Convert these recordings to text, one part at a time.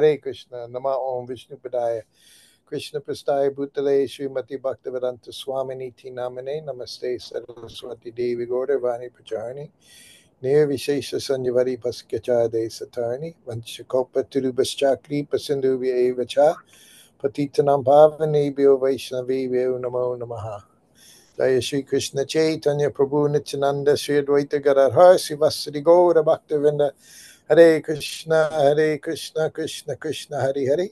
Hare Krishna, Nama Om Vishnu Padaya, Krishna Prastaya Bhutale, Srimati Bhaktivedanta Swamini Namane, Namaste Saraswati Devi Gauravani Pacharani, Nirvishesha Sanyavari Paskacha De Satarni, Vanchakopa Tirubhaschakri Pasindhuvi Evacha, Patitanam Pavanebhyo Vaishnavi Namo Namaha. Jaya Shri Krishna Chaitanya Prabhu Nityananda Shri Advaita Gadadhar Sivasri Gaura Bhaktivinoda Hare Krishna Krishna Krishna Hare Hare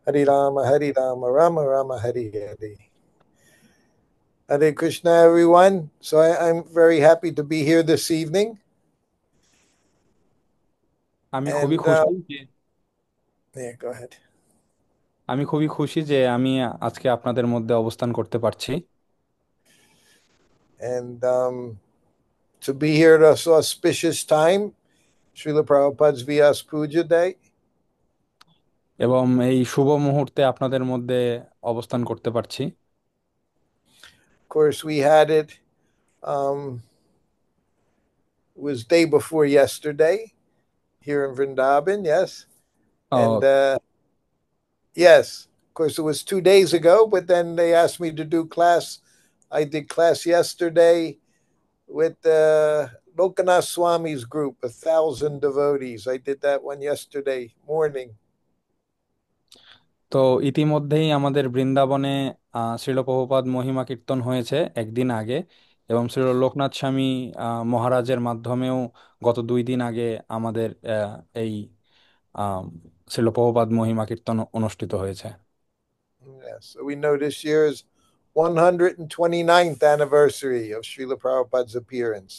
Hare Rama Rama Rama Hare Hare. Hare Krishna everyone. So I'm very happy to be here this evening. আমি খুবই And খুশি যে yeah, go ahead. আমি খুবই খুশি যে আমি আজকে আপনাদের মধ্যে অবস্থান করতে পারছি And to be here at a so auspicious time, Srila Prabhupada's Vyas Puja Day. এবং এই শুভ মুহূর্তে আপনাদের মধ্যে অবস্থান করতে পারছি। Of course, we had it. It was day before yesterday here in Vrindavan, yes. And O, yes, of course, it was 2 days ago, but then they asked me to do class. I did class yesterday with Lokanath Swami's group, 1,000 devotees. I did that one yesterday morning. তো ইতিমধ্যেই আমাদের বৃন্দাবনে শ্রীল প্রভুপাদ মহিমা কীর্তন হয়েছে একদিন আগে, এবং শ্রীল লোকনাথ স্বামী মহারাজের মাধ্যমেও গত 2 দিন আগে আমাদের এই শ্রীল প্রভুপাদ মহিমা কীর্তন অনুষ্ঠিত হয়েছে। Yes, so we know this year's 129th anniversary of Srila Prabhupada's appearance.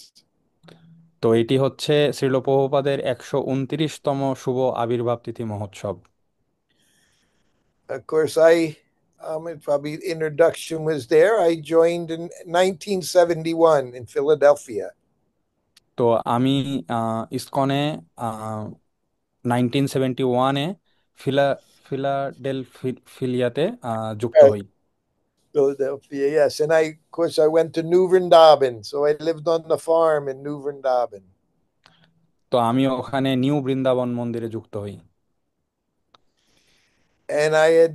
তো এটি হচ্ছে শ্রীল প্রভুপাদের 129তম শুভ আবির্ভাব তিথি মহোৎসব। Of course, probably introduction was there. I joined in 1971 in Philadelphia. তো আমি ইসকনে 1971-এ ফিলা ফিলাডেলফিলিয়াতে যুক্ত Right. হই। Philadelphia, yes. And of course, I went to New Vrindavan. So I lived on the farm in New Vrindavan. তো আমি ওখানে new Vrindavan মন্দিরে যুক্ত হই। And I had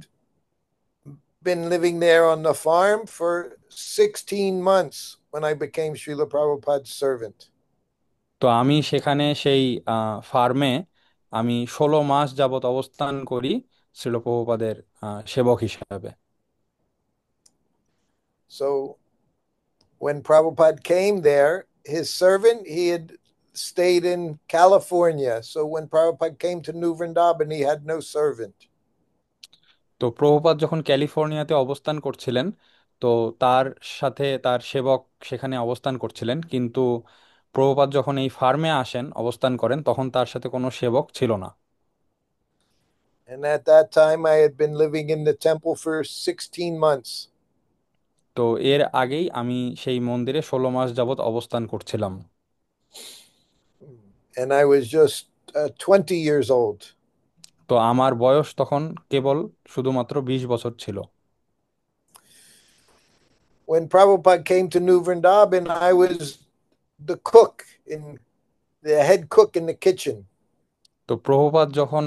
been living there on the farm for 16 months when I became Srila Prabhupada's servant. তো আমি সেখানে সেই ফার্মে আমি 16 মাস যাবত অবস্থান করি শ্রীল প্রভুপাদের সেবক হিসাবে। So when Prabhupada came there, his servant, he had stayed in California. So when Prabhupada came to New Vrindavan, he had no servant. তো প্রভুপাদ যখন ক্যালিফোর্নিয়াতে অবস্থান করছিলেন, তো তার সাথে তার সেবক সেখানে অবস্থান করছিলেন, কিন্তু প্রভুপাদ যখন এই ফার্মে আসেন অবস্থান করেন তখন তার সাথে কোনো সেবক ছিল না। And at that time, I had been living in the temple for 16 months. তো এর আগেই আমি সেই মন্দিরে 16 মাস যাবত অবস্থান করছিলাম। And I was just 20 years old. তো আমার বয়স তখন কেবল শুধুমাত্র 20 বছর ছিল। When Prabhupada came to New Vrindavan, I was the cook in the head cook in the kitchen. তো প্রভুপাদ যখন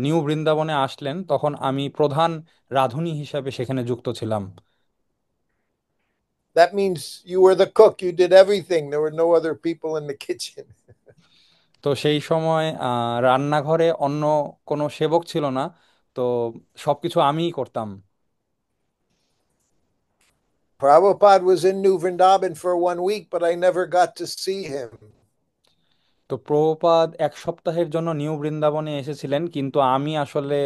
নিউ বৃন্দাবনে আসলেন তখন আমি প্রধান রাঁধুনি হিসাবে সেখানে যুক্ত ছিলাম। That means you were the cook. You did everything. There were no other people in the kitchen. তো সেই সময় রান্নাঘরে অন্য কোনো সেবক ছিল না, তো সবকিছু আমিই করতাম। Prabhupada was in New Vrindavan for 1 week, but I never got to see him. তো প্রভুপাদ 1 সপ্তাহের জন্য নিউ বৃন্দাবনে এসেছিলেন, কিন্তু আমি আসলে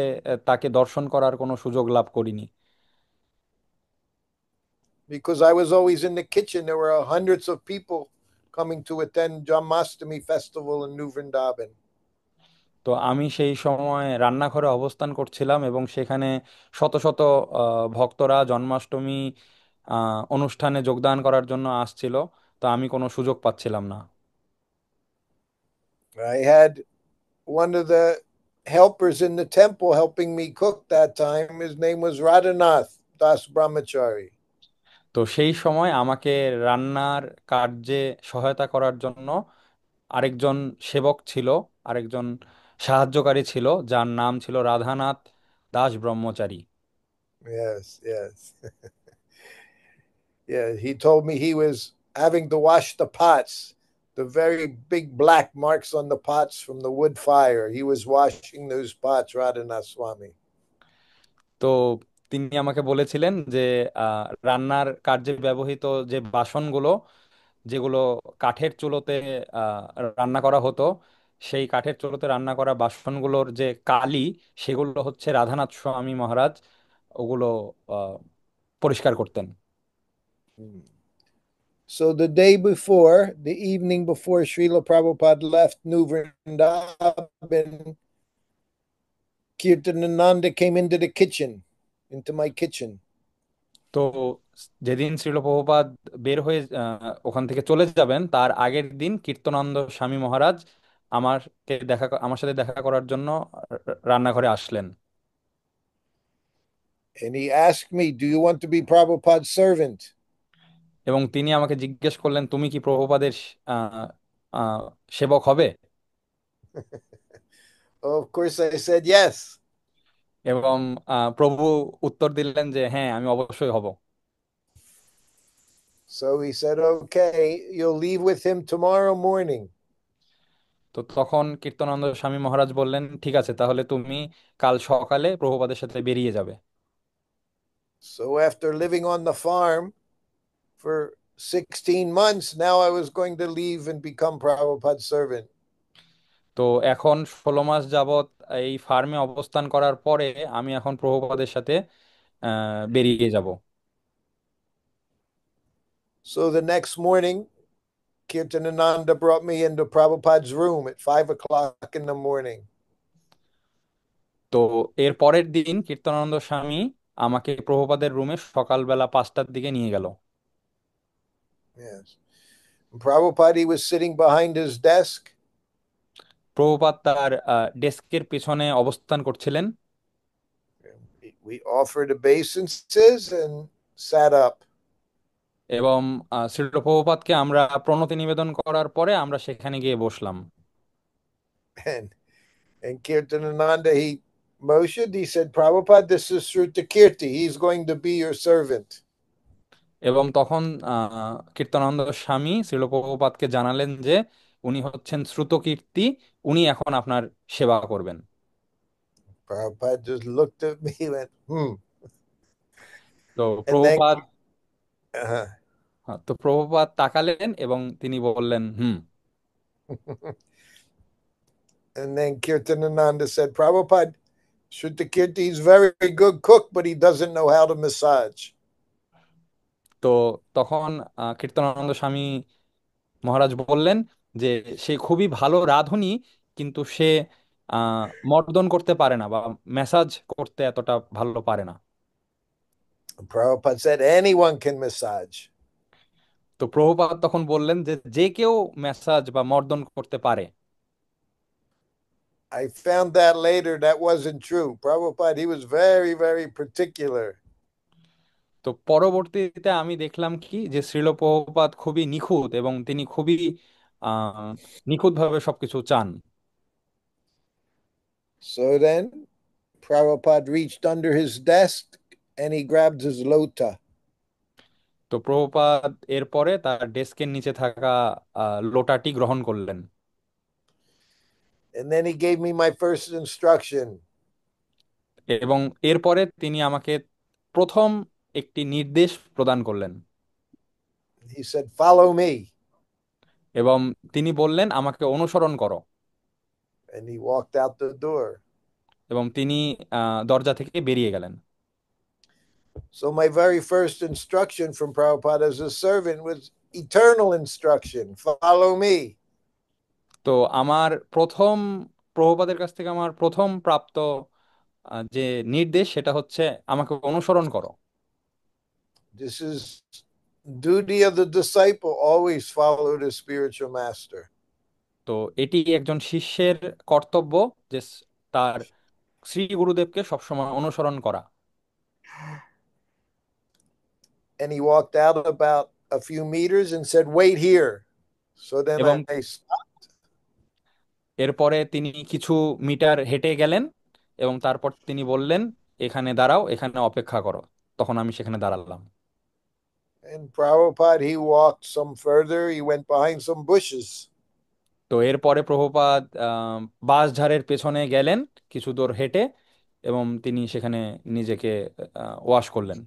তাকে দর্শন করার কোনো সুযোগ লাভ করিনি। Because I was always in the kitchen. There were hundreds of people coming to attend Janmashtami festival in New Vrindavan. তো আমি সেই সময় রান্নাঘরে অবস্থান করছিলাম এবং সেখানে শত শত ভক্তরা জন্মাষ্টমী অনুষ্ঠানে যোগদান করার জন্য আসছিল, তো আমি কোনো সুযোগ পাচ্ছিলাম না। I had one of the helpers in the temple helping me cook that time. His name was Radhanath Das Brahmachari. তো সেই সময় আমাকে রান্নার কার্যে সহায়তা করার জন্য আরেকজন সেবক ছিল, আরেকজন সাহায্যকারী ছিল, যার নাম ছিল রাধানাথ দাস ব্রহ্মচারী। Yes, yes. Yeah, he told me he was having to wash the pots, the very big black marks on the pots from the wood fire. He was washing those pots, Radhanath Swami. তো তিনি আমাকে বলেছিলেন যে রান্নার কার্যে ব্যবহৃত যে বাসনগুলো, যেগুলো কাঠের চুলোতে আহ, রান্না করা হতো, সেই কাঠের চুলোতে রান্না করা বাসনগুলোর যে কালি, সেগুলো হচ্ছে রাধানাথ স্বামী মহারাজ ওগুলো আহ, পরিষ্কার করতেন। Hmm. So the day before, the evening before Srila Prabhupada left New Vrindavan, Kirtanananda came into the kitchen, into my kitchen. তো যেদিন শ্রীল প্রভুপাদ বের হয়ে ওখান থেকে চলে যাবেন, তার আগের দিন কীর্তনানন্দ স্বামী মহারাজ আমার সাথে দেখা করার জন্য রান্নাঘরে আসলেন। And he asked me, "Do you want to be Prabhupada's servant?" এবং তিনি আমাকে জিজ্ঞেস করলেন, তুমি কি প্রভুপাদের আহ, আহ, সেবক হবে? Oh, of course, I said yes. এবং প্রভু উত্তর দিলেন যে হ্যাঁ, আমি অবশ্যই হব। So he said, "Okay, you'll leave with him tomorrow morning." তো তখন কীর্তনানন্দ স্বামী মহারাজ বললেন, ঠিক আছে, তাহলে তুমি কাল সকালে প্রভুপাদের সাথে বেরিয়ে যাবে। So after living on the farm for 16 months, now I was going to leave and become Prabhupada's servant. তো এখন 16 মাস যাবত এই ফার্মে অবস্থান করার পরে আমি এখন প্রভুপাদের সাথে বেরিয়ে যাব। So the next morning, Kirtanananda brought me into Prabhupada's room at 5 o'clock in the morning. তো এর পরের দিন কীর্তনানন্দ স্বামী আমাকে প্রভুপাদের রুমে সকালবেলা 5টার দিকে নিয়ে গেল। Yes. And Prabhupada, he was sitting behind his desk. Prabhupada তার ডেস্কের পিছনে অবস্থান করছিলেন। We offered obeisances and sat up. এবং শ্রীল প্রভুপাদকে আমরা প্রণতি নিবেদন করার পরে আমরা সেখানে গিয়ে বসলাম। And and Kirtanananda, he motioned, he said, "Prabhupada, this is Sruta Kirti. He's going to be your servant." এবং তখন কীর্তনানন্দ স্বামী শ্রীল প্রভুপাদকে জানালেন যে উনি হচ্ছেন শ্রুতকীর্তি, উনি এখন আপনার সেবা করবেন। Prabhupada just looked at me and went, "Hmm." তো And then, প্রভুপাদ uh, তো প্রভুপাদ তাকালেন এবং তিনি বললেন হুম। and then Kirtanananda said, "Prabhupada, Sruta Kirti is very good cook, but he doesn't know how to massage." তো তখন কীর্তনানন্দ স্বামী মহারাজ বললেন যে সে খুবই ভালো রাঁধুনি, কিন্তু সে মর্দন করতে পারে না বা ম্যাসাজ করতে এতটা ভালো পারে না। And Prabhupada said, "Anyone can massage." তো প্রভুপাদ তখন বললেন যে যে কেউ ম্যাসাজ বা মর্দন করতে পারে। I found that later that wasn't true. Prabhupada, he was very, very particular. তো পরবর্তীতে আমি দেখলাম কি যে শ্রীল প্রভুপাদ খুবই নিখুঁত এবং তিনি খুবই আহ নিখুঁতভাবে সবকিছু চান। So then Prabhupada reached under his desk and he grabbed his lota. তো প্রভুপাদ এরপরে তার ডেস্কের নিচে থাকা লোটাটি গ্রহণ করলেন। And then he gave me my first instruction. এবং এরপরে তিনি আমাকে প্রথম একটি নির্দেশ প্রদান করলেন। He said, "Follow me." এবং তিনি বললেন, আমাকে অনুসরণ করো। And he walked out the door. এবং তিনি দরজা থেকে বেরিয়ে গেলেন। So my very first instruction from Prabhupada as a servant was eternal instruction. Follow me. তো আমার প্রথম প্রভুপাদের কাছ থেকে আমার প্রথম প্রাপ্ত যে নির্দেশ, সেটা হচ্ছে আমাকে অনুসরণ করো। This is duty of the disciple. Always follow the spiritual master. তো এটি একজন শিষ্যের কর্তব্য যে তার শ্রী গুরুদেবকে সবসময় অনুসরণ করা। And he walked out about a few meters and said, "Wait here." So then এবং I stopped. এরপরে তিনি কিছু মিটার হেঁটে গেলেন এবং তারপর তিনি বললেন, এখানে দাঁড়াও, এখানে অপেক্ষা করো। তখন আমি সেখানে দাঁড়ালাম। And Prabhupada, he walked some further. He went behind some bushes. তো এরপরে প্রভুপাদ বাঁশঝাড়ের পেছনে গেলেন কিছু দূর হেঁটে, এবং তিনি সেখানে নিজেকে ওয়াশ করলেন।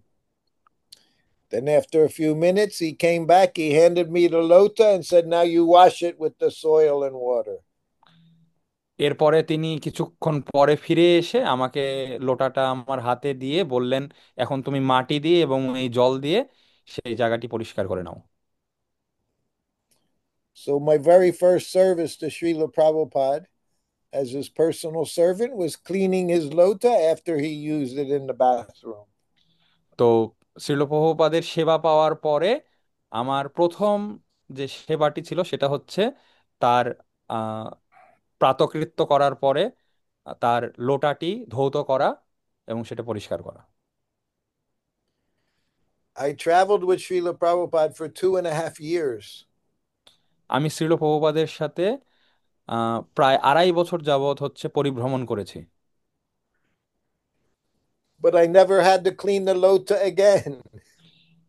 Then, after a few minutes, he came back. He handed me the lota and said, "Now you wash it with the soil and water." এরপরে তিনি কিছুক্ষণ পরে ফিরে এসে আমাকে লোটাটা আমার হাতে দিয়ে বললেন, এখন তুমি মাটি দিয়ে এবং এই জল দিয়ে সেই জায়গাটি পরিষ্কার করে নাও। So, my very first service to Srila Prabhupada as his personal servant was cleaning his lota after he used it in the bathroom. তো শ্রীল প্রভুপাদের সেবা পাওয়ার পরে আমার প্রথম যে সেবাটি ছিল সেটা হচ্ছে তার আহ প্রাতকৃত্য করার পরে তার লোটাটি ধৌত করা এবং সেটা পরিষ্কার করা। I traveled with Srila Prabhupada for 2.5 years, আমি শ্রীল প্রভুপাদের সাথে প্রায় 2.5 বছর যাবৎ হচ্ছে পরিভ্রমণ করেছি। but I never had to clean the lota again.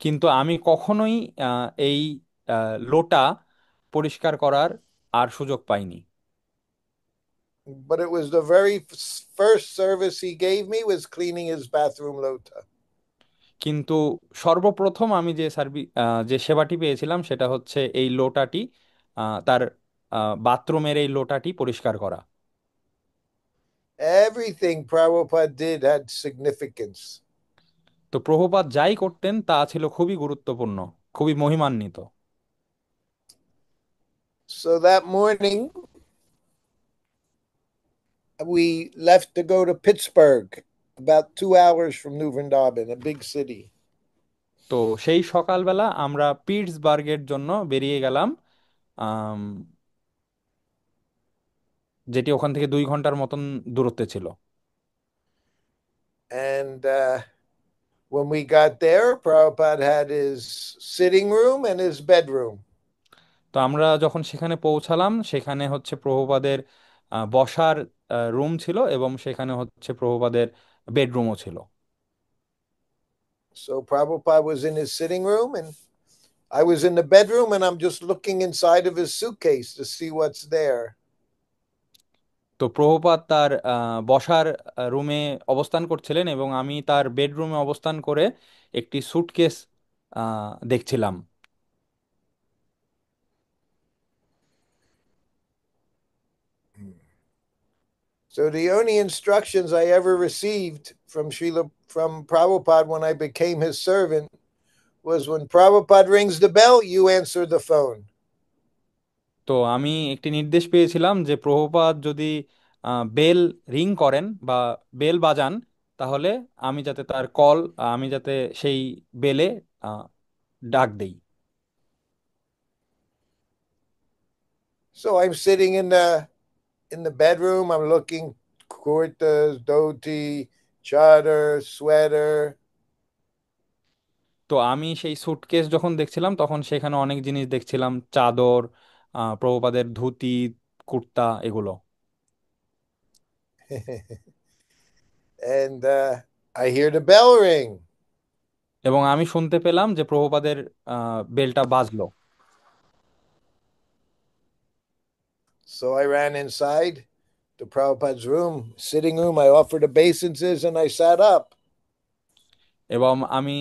কিন্তু আমি কখনোই এই লোটা পরিষ্কার করার আর সুযোগ পাইনি। But it was the very first service he gave me was cleaning his bathroom lota. কিন্তু সর্বপ্রথম আমি যে সেবাটি পেয়েছিলাম সেটা হচ্ছে এই লোটাটি, তার বাথরুমের এই লোটাটি পরিষ্কার করা। Everything Prabhupada did had significance. তো প্রভুপাদ যাই করতেন তা ছিল খুবই গুরুত্বপূর্ণ, খুবই মহিমান্বিত। So that morning, we left to go to Pittsburgh, about 2 hours from New Vrindavan, a big city. তো সেই সকালবেলা আমরা পিটসবার্গের জন্য বেরিয়ে গেলাম, আম, যেটি ওখান থেকে 2 ঘন্টার মতন দূরত্বে ছিল। And when we got there, Prabhupada had his sitting room and his bedroom. তো আমরা যখন সেখানে পৌঁছালাম সেখানে হচ্ছে প্রভুপাদের বসার রুম ছিল এবং সেখানে হচ্ছে প্রভুপাদের বেডরুমও ছিল। So Prabhupada was in his sitting room, and I was in the bedroom, and I'm just looking inside of his suitcase to see what's there. তো প্রভুপাদ তার বসার রুমে অবস্থান করছিলেন এবং আমি তার বেডরুমে অবস্থান করে একটি সুটকেস দেখছিলাম। So the only instructions I ever received from Prabhupada when I became his servant was when Prabhupada rings the bell, you answer the phone. তো আমি একটি নির্দেশ পেয়েছিলাম যে প্রভুপাদ যদি বেল রিং করেন বা বেল বাজান, তাহলে আমি যাতে সেই বেলে আহ, ডাক দেই। So I'm sitting in the bedroom. I'm looking kurtas, dhoti, chadar, sweater. তো আমি সেই সুটকেস যখন দেখছিলাম তখন সেখানে অনেক জিনিস দেখছিলাম, চাদর, প্রভুপাদের ধুতি, কুর্তা, এগুলো। And I hear the bell ring. এবং আমি শুনতে পেলাম যে প্রভুপাদের বেলটা বাজলো। So I ran inside to Prabhupada's room, sitting room. I offered obeisances and I sat up. এবং আমি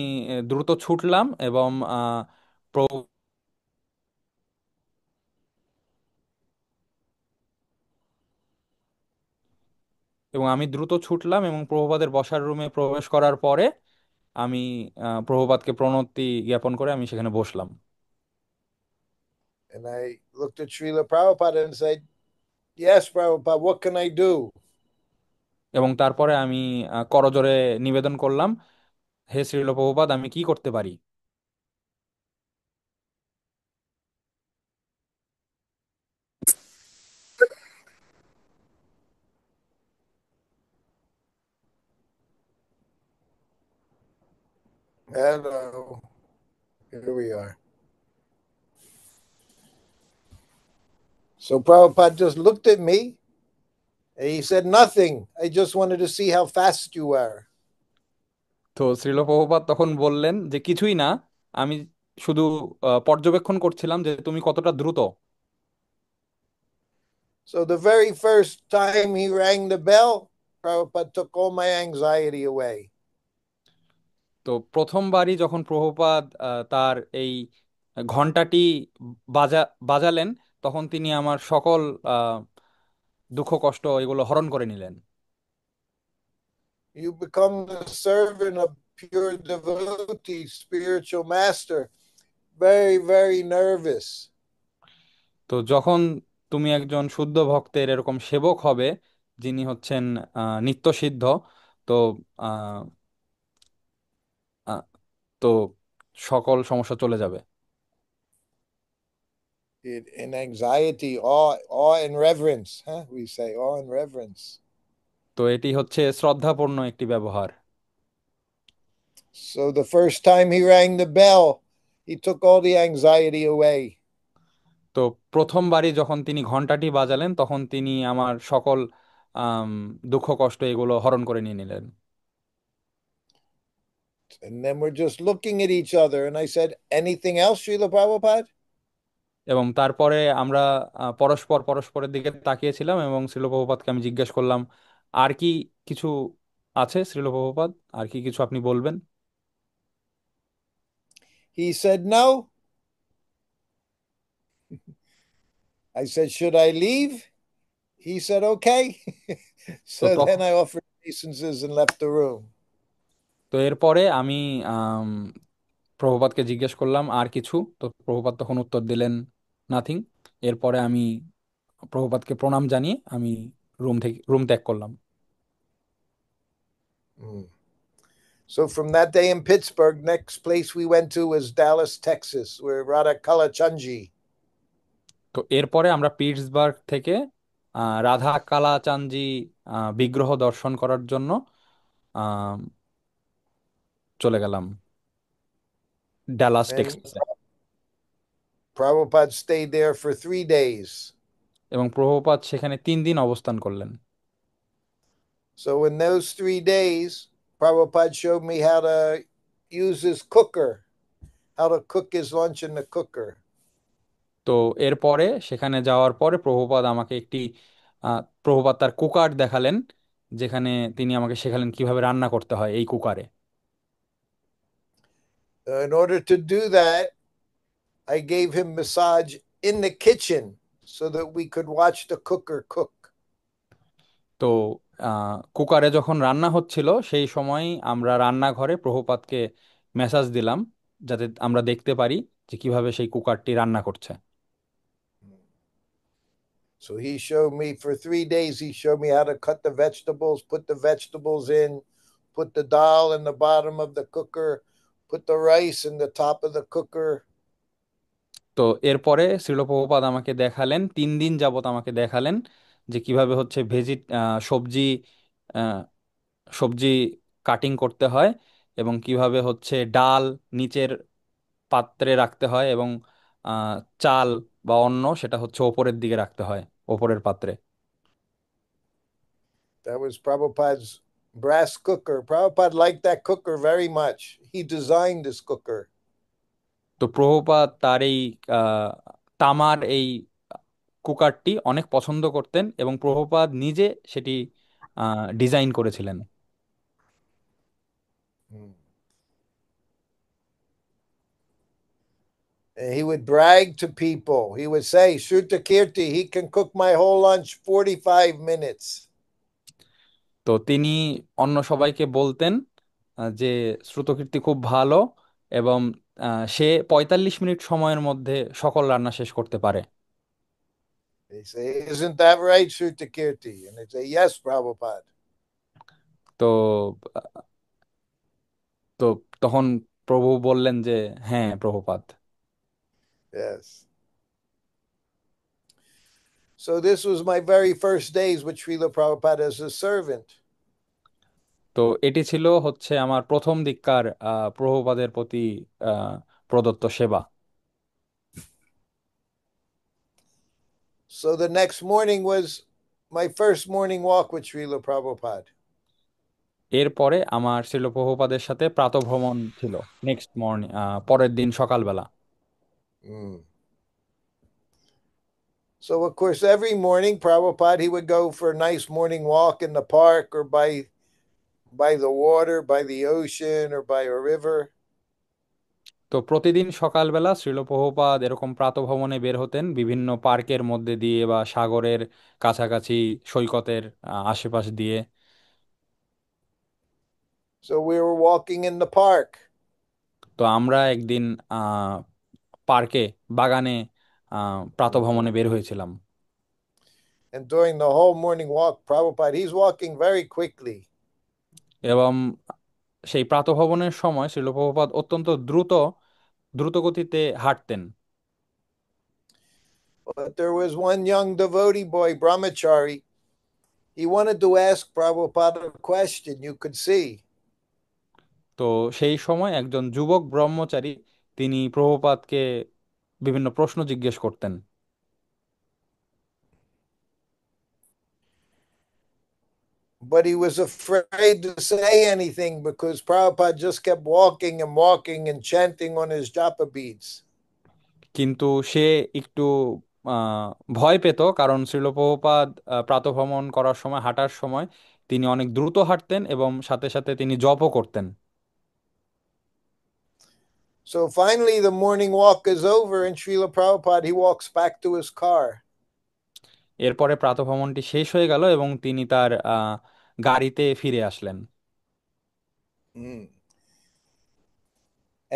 দ্রুত ছুটলাম এবং প্রভু এবং আমি দ্রুত ছুটলাম এবং প্রভুপাদের বসার রুমে প্রবেশ করার পরে আমি প্রভুপাদকে প্রণতি জ্ঞাপন করে আমি সেখানে বসলাম। And I looked at Srila Prabhupada and said, "Yes, Prabhupada, what can I do?" এবং তারপরে আমি করজোড়ে নিবেদন করলাম, হে শ্রীল প্রভুপাদ, আমি কি করতে পারি? Hello. Here we are. So Prabhupada just looked at me and he said, "Nothing. I just wanted to see how fast you are." তো শ্রীল প্রভুপাদ তখন বললেন যে কিছুই না, আমি শুধু পর্যবেক্ষণ করছিলাম যে তুমি কতটা দ্রুত। So the very first time he rang the bell, Prabhupada took all my anxiety away. তো প্রথমবারই যখন প্রভুপাদ তার এই ঘন্টাটি বাজা বাজালেন, তখন তিনি আমার সকল আহ, দুঃখ কষ্ট এগুলো হরণ করে নিলেন। You become the servant of pure devotee, spiritual master. Very, very nervous. তো যখন তুমি একজন শুদ্ধ ভক্তের এরকম সেবক হবে, যিনি হচ্ছেন নিত্য সিদ্ধ, তো আহ, আহ, তো সকল সমস্যা চলে যাবে। In anxiety, awe and reverence. Huh? We say awe and reverence. তো এটি হচ্ছে শ্রদ্ধাপূর্ণ একটি ব্যবহার। So the first time he rang the bell, he took all the anxiety away. তো প্রথমবারই যখন তিনি ঘন্টাটি বাজালেন, তখন তিনি আমার সকল আম, দুঃখ কষ্ট এগুলো হরণ করে নিয়ে নিলেন। And then we're just looking at each other. And I said, "Anything else, Srila Prabhupada?" এবং তারপরে আমরা পরস্পর পরস্পরের দিকে তাকিয়েছিলাম, এবং শ্রীল প্রভুপাদকে আমি জিজ্ঞেস করলাম, আর কি কিছু আছে শ্রীল প্রভুপাদ, আর কি কিছু আপনি বলবেন? He said, "No." I said, "Should I leave?" He said, "Okay." তো So তখন then I offered obeisances and left the room. তো এরপরে আমি আম, প্রভুপাদকে জিজ্ঞেস করলাম আর কিছু, তো প্রভুপাদ তখন উত্তর দিলেন নাথিং। এরপরে আমি প্রভুপাদকে প্রণাম জানিয়ে আমি রুম ত্যাগ করলাম। Mm. So from that day in Pittsburgh, next place we went to was Dallas, Texas, where Radha Kalachandji. তো এরপরে আমরা পিটসবার্গ থেকে রাধা কালাচাঁদজি বিগ্রহ দর্শন করার জন্য আহ, চলে গেলাম Dallas And টেক্সাসে। Prabhupada stayed there for 3 days. এবং প্রভুপাদ সেখানে 3 দিন অবস্থান করলেন। So in those 3 days, Prabhupada showed me how to use his cooker, how to cook his lunch in the cooker. তো এরপরে সেখানে যাওয়ার পরে প্রভুপাদ আমাকে একটি প্রভুপাদ তার কুকার দেখালেন, যেখানে তিনি আমাকে শেখালেন কিভাবে রান্না করতে হয় এই কুকারে। In order to do that, I gave him massage in the kitchen so that we could watch the cooker cook. তো কুকারে যখন রান্না হচ্ছিল, সেই সময় আমরা রান্নাঘরে প্রভুপাদকে মেসাজ দিলাম, যাতে আমরা দেখতে পারি যে কিভাবে সেই কুকারটি রান্না করছে। So he showed me for 3 days, he showed me how to cut the vegetables, put the vegetables in, put the dal in the bottom of the cooker, put the rice in the top of the cooker. তো এরপরে শ্রীল প্রভুপাদ আমাকে দেখালেন, 3 দিন যাবত আমাকে দেখালেন যে কিভাবে হচ্ছে সবজি আহ, সবজি কাটিং করতে হয়, এবং কিভাবে হচ্ছে ডাল নিচের পাত্রে রাখতে হয়, এবং আহ, চাল বা অন্ন সেটা হচ্ছে ওপরের দিকে রাখতে হয়, ওপরের পাত্রে। That was Prabhupada's brass cooker. Prabhupada liked that cooker very much. He designed this cooker. তো প্রভুপাদ তার এই আহ, তামার এই কুকারটি অনেক পছন্দ করতেন, এবং প্রভুপাদ নিজে সেটি ডিজাইন করেছিলেন। Hmm. And he would brag to people. He would say, Shruta Kirti, he can cook my whole lunch 45 minutes. তো তিনি অন্য সবাইকে বলতেন যে শ্রুতকীর্তি খুব ভালো, এবং সে 45 মিনিট সময়ের মধ্যে সকল রান্না শেষ করতে পারে। They say, "Isn't that right, Shruta Kirti?" And they say, "Yes, Prabhupada." তো আহ, তো তখন প্রভু বললেন যে হ্যাঁ Prabhupada. Yes. So this was my very first days with Srila Prabhupada as a servant. তো এটি ছিল হচ্ছে আমার প্রথম দিককার প্রভুপাদের প্রতি আহ, প্রদত্ত সেবা। So the next morning was my first morning walk with Srila Prabhupada. এরপরে আমার ছিল প্রভুপাদের সাথে প্রাতঃভ্রমণ ছিল নেক্সট মর্নিং, পরের দিন সকালবেলা। Mm. So of course, every morning, Prabhupada he would go for a nice morning walk in the park or by the water, by the ocean, or by a river. তো প্রতিদিন সকালবেলা শ্রীল প্রভুপাদ এরকম প্রাতঃভ্রমণে বের হতেন বিভিন্ন পার্কের মধ্যে দিয়ে বা সাগরের কাছাকাছি, সৈকতের আশেপাশ দিয়ে। So we were walking in the park, তো আমরা একদিন আহ পার্কে, বাগানে প্রাতঃভ্রমণে বের হয়েছিলাম। and during the whole morning walk, Prabhupada he's walking very quickly. এবং সেই প্রাতঃভ্রমণের সময় শ্রীল প্রভুপাদ অত্যন্ত দ্রুত গতিতে হাঁটতেন। But there was one young devotee boy, Brahmachari. He wanted to ask Prabhupada a question. You could see. তো সেই সময় একজন যুবক ব্রহ্মচারী তিনি প্রভুপাদকে বিভিন্ন প্রশ্ন জিজ্ঞেস করতেন। But he was afraid to say anything because Prabhupada just kept walking and walking and chanting on his japa beads. কিন্তু সে একটু আহ, ভয় পেত, কারণ শ্রীল প্রভুপাদ প্রাতঃভ্রমণ করার সময়, হাঁটার সময় তিনি অনেক দ্রুত হাঁটতেন এবং সাথে সাথে তিনি জপও করতেন। So finally, the morning walk is over, and Srila Prabhupada he walks back to his car. এরপরে প্রাতঃভ্রমণটি শেষ হয়ে গেল এবং তিনি তার গাড়িতে ফিরে আসলেন। Mm.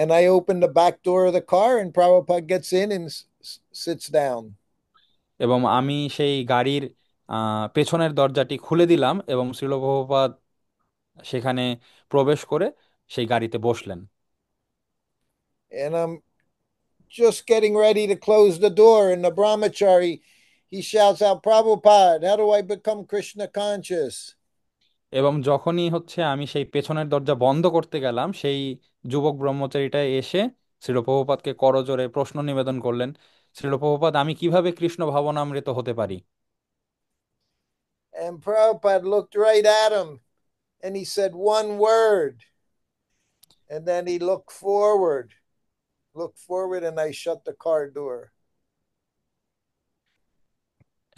And I open the back door of the car, and Prabhupada gets in and sits down. এবং আমি সেই গাড়ির পেছনের দরজাটি খুলে দিলাম এবং শ্রীল প্রভুপাদ সেখানে প্রবেশ করে সেই গাড়িতে বসলেন। And I'm just getting ready to close the door, and the brahmachari he shouts out, Prabhupada, how do I become Krishna conscious? এবং যখনই হচ্ছে আমি সেই পেছনের দরজা বন্ধ করতে গেলাম, সেই যুবক ব্রহ্মচারীটা এসে শ্রীল প্রভুপাদকে করজোড়ে প্রশ্ন নিবেদন করলেন, শ্রীল প্রভুপাদ, আমি কিভাবে কৃষ্ণ ভাবনামৃত হতে পারি? And Prabhupada looked right at him and he said one word. And then he looked forward, and I shut the car door.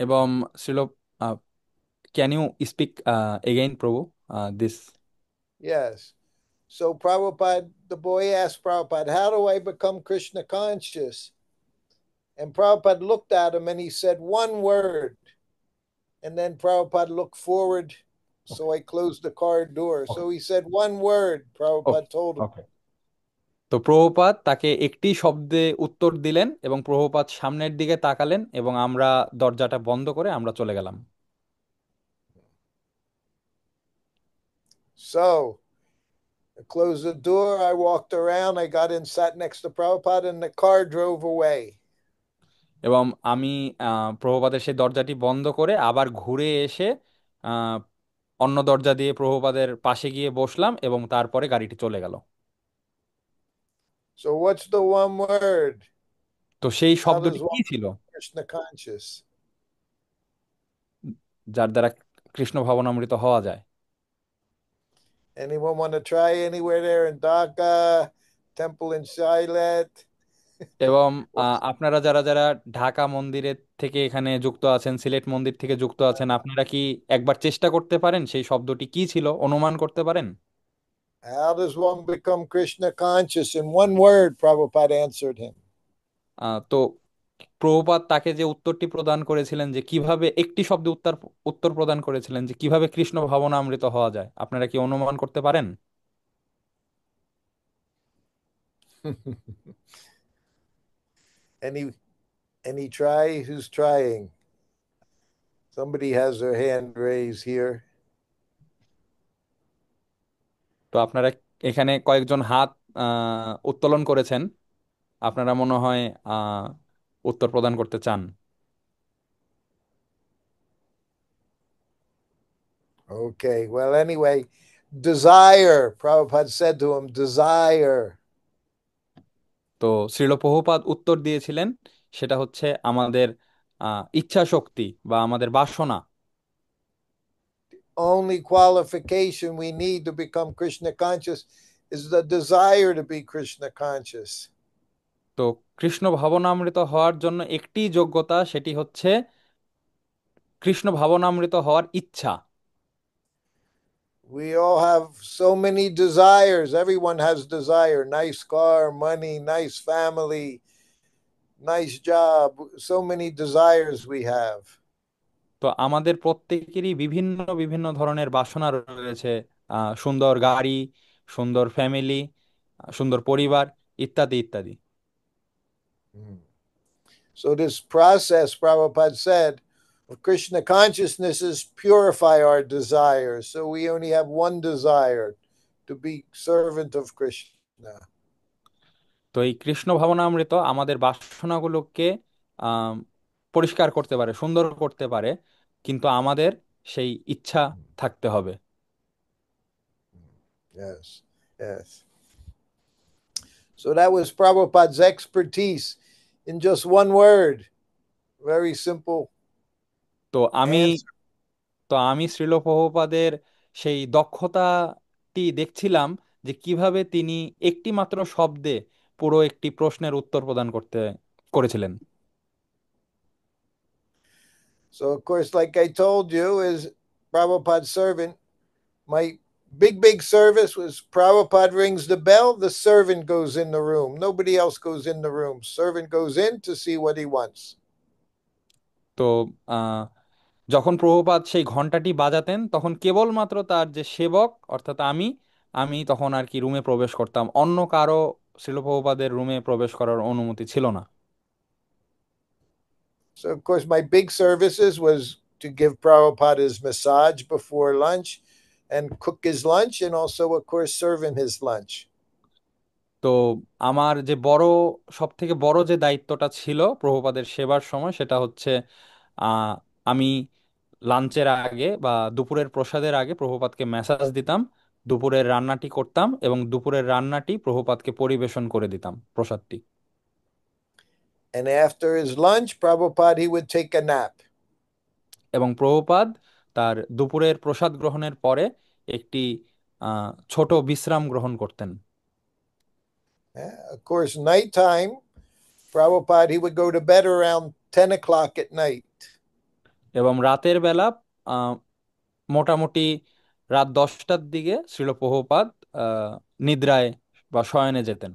এবং Srila, can you speak again Prabhu this? Yes. So Prabhupada, the boy asked Prabhupada, how do I become Krishna conscious? And Prabhupada looked at him and he said one word. And then Prabhupada looked forward. Okay, So I closed the car door. Okay, So he said one word, okay, Prabhupada told him. ওকে। তো প্রভুপাদ তাকে একটি শব্দে উত্তর দিলেন এবং প্রভুপাদ সামনের দিকে তাকালেন এবং আমরা দরজাটা বন্ধ করে আমরা চলে গেলাম। So I closed the door. I walked around. I got in, sat next to Prabhupada, and the car drove away. এবং আমি প্রভুপাদের সেই দরজাটি বন্ধ করে আবার ঘুরে এসে আহ, অন্য দরজা দিয়ে প্রভুপাদের পাশে গিয়ে বসলাম এবং তারপরে গাড়িটি চলে গেল। So what's the one word? তো সেই How শব্দটি does one কি ছিল become Krishna conscious? যার দ্বারা কৃষ্ণ ভাবনামৃত হওয়া যায়? Anyone want to try anywhere there in Dhaka, Temple in Shilet? এবং আপনারা যারা যারা ঢাকা মন্দিরের থেকে এখানে যুক্ত আছেন, সিলেট মন্দির থেকে যুক্ত আছেন, আপনারা কি একবার চেষ্টা করতে পারেন সেই শব্দটি কি ছিল, অনুমান করতে পারেন? How does one become Krishna conscious? In one word, Prabhupada answered him. তো প্রভুপাদ তাকে যে উত্তরটি প্রদান করেছিলেন, যে কিভাবে একটি শব্দে উত্তর উত্তর প্রদান করেছিলেন যে কিভাবে কৃষ্ণ ভাবনামৃত হওয়া যায়, আপনারা কি অনুমান করতে পারেন? any any try? Who's trying? Somebody has their hand raised here. তো আপনারা এখানে কয়েকজন হাত উত্তোলন করেছেন, আপনারা মনে হয় আহ উত্তর প্রদান করতে চান। Okay. Well, anyway, desire. Prabhupada said to him, desire. তো শ্রীল প্রভুপাদ উত্তর দিয়েছিলেন, সেটা হচ্ছে আমাদের ইচ্ছা শক্তি বা আমাদের বাসনা। Only qualification we need to become Krishna conscious is the desire to be Krishna conscious. তো কৃষ্ণ ভাবনামৃত হওয়ার জন্য একটি যোগ্যতা, সেটি হচ্ছে কৃষ্ণ ভাবনামৃত হওয়ার ইচ্ছা। We all have so many desires. Everyone has desire. Nice car, money, nice family, nice job. So many desires we have. তো আমাদের প্রত্যেকেরই বিভিন্ন বিভিন্ন ধরনের বাসনা রয়েছে। সুন্দর গাড়ি, সুন্দর ফ্যামিলি, সুন্দর পরিবার, ইত্যাদি ইত্যাদি। Mm. So this process, Prabhupada said, of Krishna consciousness is purify our desires. So we only have one desire to be servant of Krishna. তো এই কৃষ্ণ ভাবনামৃত আমাদের বাসনাগুলোকে আহ পরিষ্কার করতে পারে, সুন্দর করতে পারে, কিন্তু আমাদের সেই ইচ্ছা থাকতে হবে। Yes, yes. So that was Prabhupada's expertise in just one word. Very simple তো আমি answer. তো আমি শ্রীল প্রভুপাদের সেই দক্ষতাটি দেখছিলাম, যে কিভাবে তিনি একটি মাত্র শব্দে পুরো একটি প্রশ্নের উত্তর প্রদান করেছিলেন। So, of course, like I told you, is Prabhupada's servant. My big service was Prabhupada rings the bell, the servant goes in the room. Nobody else goes in the room. Servant goes in to see what he wants. তো আহ, যখন প্রভুপাদ সেই ঘন্টাটি বাজাতেন, তখন কেবলমাত্র তার যে সেবক অর্থাৎ আমি আমি তখন আর কি রুমে প্রবেশ করতাম, অন্য কারো শ্রীল প্রভুপাদের রুমে প্রবেশ করার অনুমতি ছিল না। So, of course, my big services was to give Prabhupada his massage before lunch and cook his lunch, and also, of course, serve him his lunch. তো আমার যে সব থেকে বড় যে দায়িত্বটা ছিল প্রভুপাদের সেবার সময়, সেটা হচ্ছে আহ, আমি লাঞ্চের আগে বা দুপুরের প্রসাদের আগে প্রভুপাদকে মেসাজ দিতাম, দুপুরের রান্নাটি করতাম এবং দুপুরের রান্নাটি প্রভুপাদকে পরিবেশন করে দিতাম, প্রসাদটি। And after his lunch, Prabhupada, he would take a nap. এবং প্রভুপাদ তার দুপুরের প্রসাদ গ্রহণের পরে একটি ছোট বিশ্রাম গ্রহণ করতেন। Of course, nighttime, Prabhupada, he would go to bed around 10 o'clock at night. এবং রাতের বেলা আহ, মোটামুটি রাত 10টার দিকে শ্রীল প্রভুপাদ আহ, নিদ্রায় বা শয়নে যেতেন।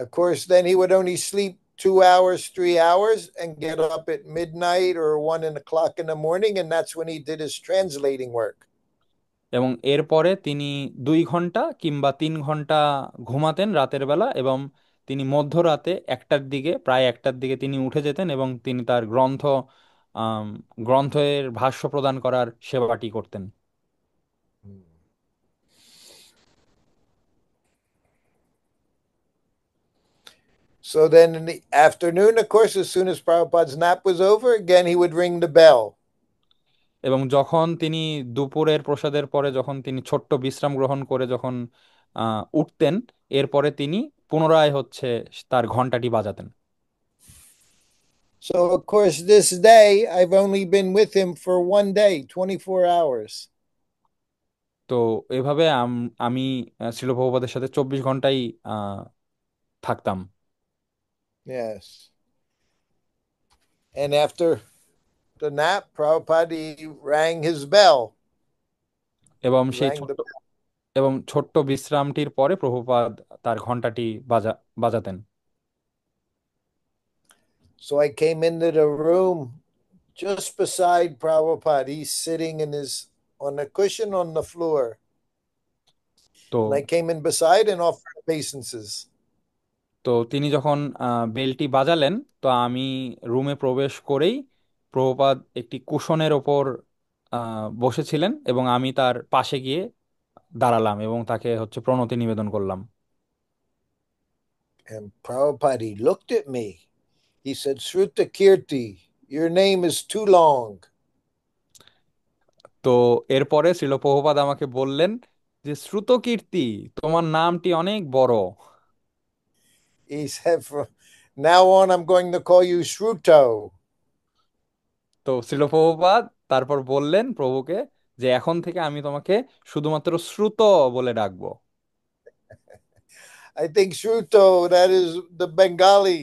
Of course, then he would only sleep 2 hours, 3 hours, and get up at midnight or 1 o'clock in the morning. And that's when he did his translating work. এবং এরপরে তিনি 2 ঘন্টা কিংবা 3 ঘন্টা ঘুমাতেন রাতের বেলা, এবং তিনি মধ্যরাতে প্রায় একটার দিকে তিনি উঠে যেতেন এবং তিনি তার আম, গ্রন্থের ভাষ্য প্রদান করার সেবাটি করতেন। So then in the afternoon, of course, as soon as Prabhupada's nap was over, again he would ring the bell. এবং যখন তিনি দুপুরের প্রসাদের পরে যখন তিনি ছোট্ট বিশ্রাম গ্রহণ করে যখন উঠতেন, এরপরে তিনি পুনরায় হচ্ছে তার ঘন্টাটি বাজাতেন। So, of course, this day I've only been with him for one day, 24 hours. তো এভাবে আমি শ্রীল প্রভুপাদের সাথে 24 ঘন্টাই আহ, থাকতাম। Yes. And after the nap, Prabhupada he rang his bell. এবং He rang the ছোট্ট বিশ্রামটির পরে প্রভুপাদ তার ঘন্টাটি বাজাতেন। So I came into the room just beside Prabhupada. He's sitting in his on a cushion on the floor. তো And I came in beside and offered obeisances. তো তিনি যখন বেলটি বাজালেন, তো আমি রুমে প্রবেশ করেই প্রভুপাদ একটি কুশনের ওপর বসেছিলেন এবং আমি তার পাশে গিয়ে দাঁড়ালাম এবং তাকে হচ্ছে প্রণতি নিবেদন করলাম। And Prabhupada he looked at me. He said, Sruta Kirti, your name is too long. তো এরপরে শ্রীল প্রভুপাদ আমাকে বললেন যে, শ্রুতকীর্তি, তোমার নামটি অনেক বড়। He said, Now on, I'm going to call you Shruto. তো শ্রীল প্রভুপাদ তারপর বললেন প্রভুকে যে এখন থেকে আমি তোমাকে শুধুমাত্র শ্রুত বলে ডাকবো। I think Shruto, that is the Bengali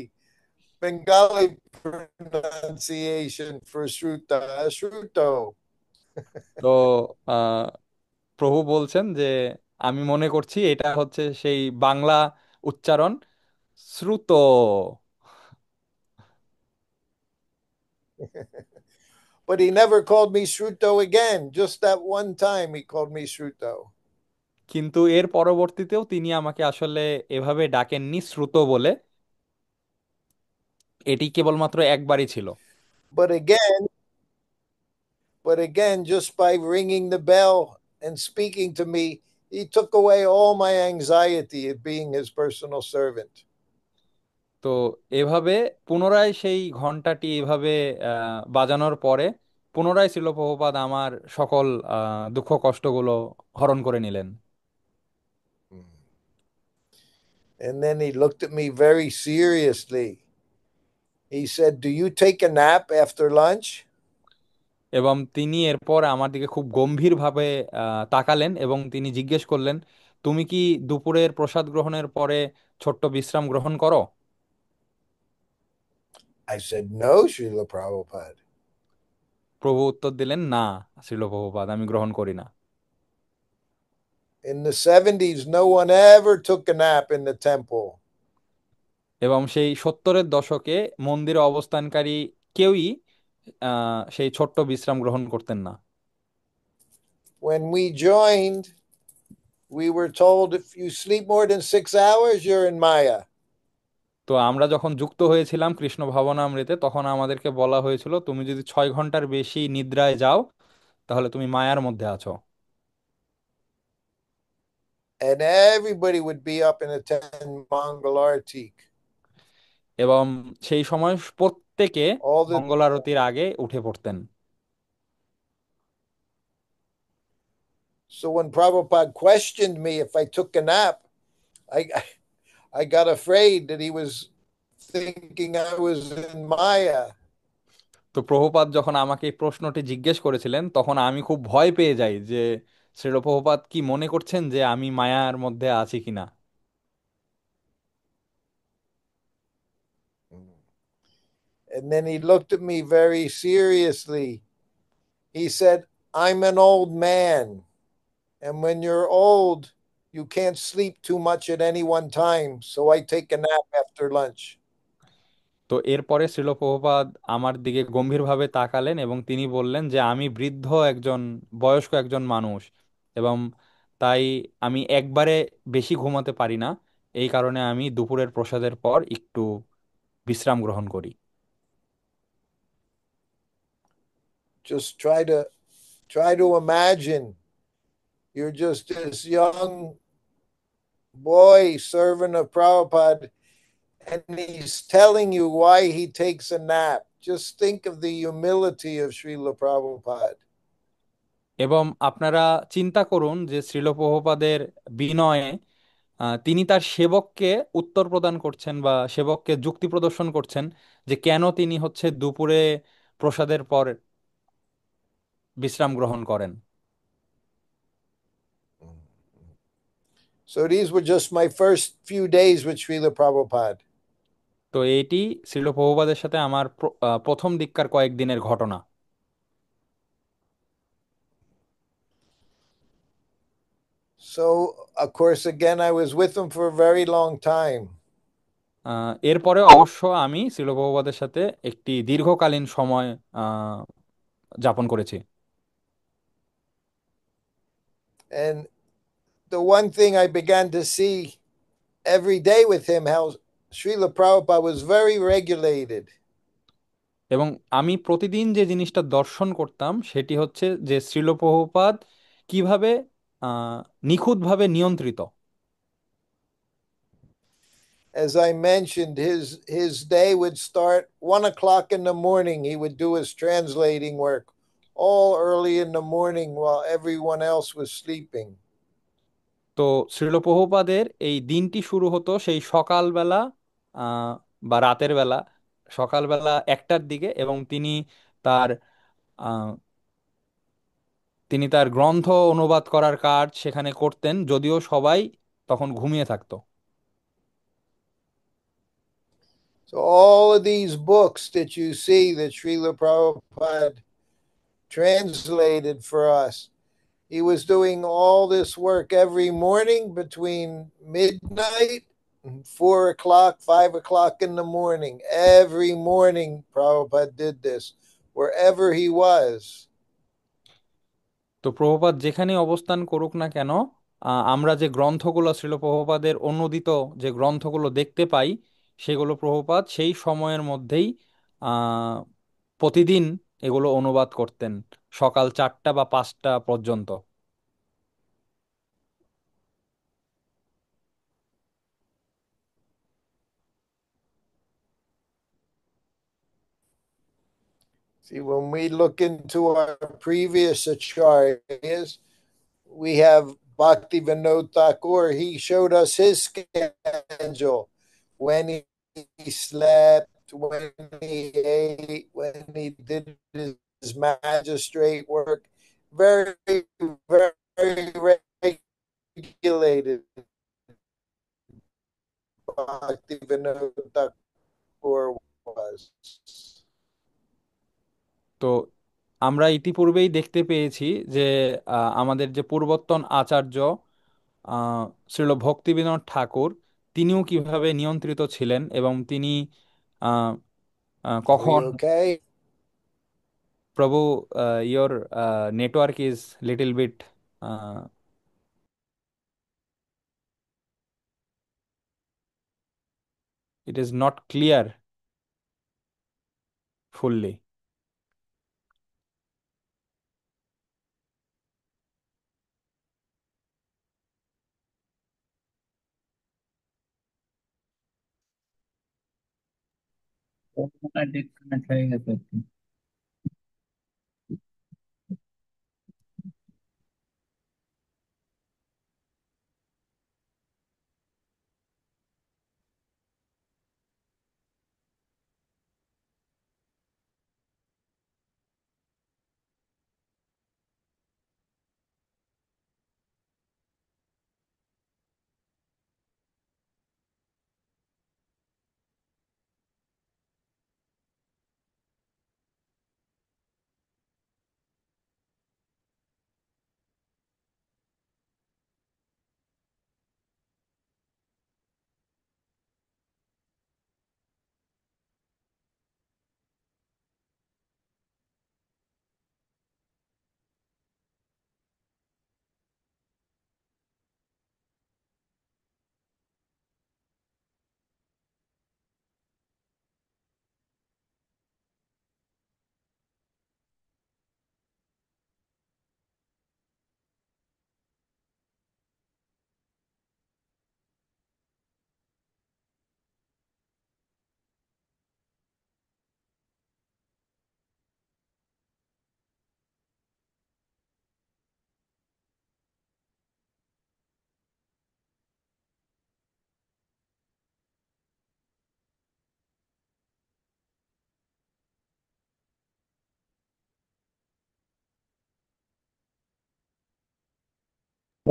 pronunciation for Shruta. Shruto. তো আহ প্রভু বলছেন যে আমি মনে করছি এটা হচ্ছে সেই বাংলা উচ্চারণ, শ্রুত। But he never called me Shruto again. Just that one time he called me Shruto. কিন্তু এর পরবর্তীতেও তিনি আমাকে আসলে এভাবে ডাকেননি শ্রুত বলে, এটি কেবলমাত্র একবারই ছিল। But again, just by ringing the bell and speaking to me, he took away all my anxiety of being his personal servant. তো এভাবে পুনরায় সেই ঘন্টাটি এভাবে বাজানোর পরে পুনরায় ছিল প্রভুপাদ আমার সকল দুঃখ কষ্টগুলো হরণ করে নিলেন। And then he looked at me very seriously. He said, "Do you take a nap after lunch?" এবং তিনি এরপর আমার দিকে খুব গম্ভীরভাবে তাকালেন এবং তিনি জিজ্ঞেস করলেন, তুমি কি দুপুরের প্রসাদ গ্রহণের পরে ছোট্ট বিশ্রাম গ্রহণ করো? I said, "No, Srila Prabhupada." প্রভু উত্তর দিলেন, না শ্রীল প্রভুপাদ, আমি গ্রহণ করি না। In the 70s, no one ever took a nap in the temple. এবং সেই 70-এর দশকে মন্দিরে অবস্থানকারী কেউই সেই ছোট্ট বিশ্রাম গ্রহণ করতেন না। When we joined, we were told if you sleep more than 6 hours, you're in Maya. তো আমরা যখন যুক্ত হয়েছিলাম কৃষ্ণ ভাবনামৃতে তখন আমাদেরকে বলা হয়েছিল তুমি যদি 6 ঘন্টার বেশি নিদ্রায় যাও তাহলে তুমি মায়ার মধ্যে আছো। And everybody would be up and attend Mangal Artik. এবং সেই সময় প্রত্যেকে All the মঙ্গল আরতির আগে উঠে পড়তেন। So when Prabhupada questioned me if I took a nap, I I got afraid that he was thinking I was in Maya. তো প্রভুপাদ যখন আমাকে এই প্রশ্নটি জিজ্ঞেস করেছিলেন তখন আমি খুব ভয় পেয়ে যাই যে শ্রীল প্রভুপাদ কি মনে করছেন যে আমি মায়ার মধ্যে আছি কিনা। And then he looked at me very seriously. He said, "I'm an old man. And when you're old, you can't sleep too much at any one time. So I take a nap after lunch." তো এরপরে শ্রীল প্রভুপাদ আমার দিকে গম্ভীরভাবে তাকালেন এবং তিনি বললেন যে আমি বৃদ্ধ একজন, বয়স্ক একজন মানুষ, এবং তাই আমি একবারে বেশি ঘুমাতে পারি না। এই কারণে আমি দুপুরের প্রসাদের পর একটু বিশ্রাম গ্রহণ করি। Just try to imagine you're just this young boy servant of Prabhupada, and he's telling you why he takes a nap. Just think of the humility of Srila Prabhupada. এবং আপনারা চিন্তা করুন যে শ্রীল প্রভুপাদের বিনয়ে তিনি তার সেবককে উত্তর প্রদান করছেন বা সেবককে যুক্তি প্রদর্শন করছেন যে কেন তিনি হচ্ছে দুপুরে প্রসাদের পর বিশ্রাম গ্রহণ করেন। So these were just my first few days with Srila Prabhupada. তো এইটি শ্রীল প্রভুপাদের সাথে আমার প্রথম দিককার কয়েকদিনের ঘটনা। So, of course, again, I was with him for a very long time. এরপরে অবশ্য আমি শ্রীল প্রভুপাদের সাথে একটি দীর্ঘকালীন সময় যাপন করেছি। And the one thing I began to see every day with him, how Srila Prabhupada was very regulated. এবং আমি প্রতিদিন যে জিনিসটা দর্শন করতাম সেটি হচ্ছে যে শ্রীল প্রভুপাদ কিভাবে আহ, নিখুঁতভাবে নিয়ন্ত্রিত। As I mentioned, his day would start 1 o'clock in the morning. He would do his translating work all early in the morning while everyone else was sleeping. তো শ্রীল প্রভুপাদের এই দিনটি শুরু হতো সেই সকালবেলা বা রাতের বেলা, সকালবেলা 1টার দিকে, এবং তার আহ, তিনি তার গ্রন্থ অনুবাদ করার কাজ সেখানে করতেন, যদিও সবাই তখন ঘুমিয়ে থাকতো। So all of these books that you see that Srila Prabhupada translated for us, he was doing all this work every morning between midnight and 4 o'clock, 5 o'clock in the morning. Every morning, Prabhupada did this wherever he was. তো প্রভুপাদ যেখানে অবস্থান করুক না কেন, আমরা যে গ্রন্থগুলো ছিল প্রভুপাদের অনুদিত, যে গ্রন্থগুলো দেখতে পাই, সেগুলো প্রভুপাদ সেই সময়ের মধ্যেই আহ, প্রতিদিন এগুলো অনুবাদ করতেন, সকাল 4টা বা 5টা পর্যন্ত। See, when we look into our previous acharyas, we have Bhakti Vinod Thakur. He showed us his schedule when he slept, when he ate, when he did his magistrate work. Very, very regulated. Bhakti Vinod Thakur was. তো আমরা ইতিপূর্বেই দেখতে পেয়েছি যে আমাদের যে পূর্বতন আচার্য শ্রীল ভক্তিবিনোদ ঠাকুর, তিনিও কিভাবে নিয়ন্ত্রিত ছিলেন, এবং তিনি আহ, Are we কখন, okay? Prabhu, your network is little bit, it is not clear fully. Disconnect হয়ে গেছে আর কি।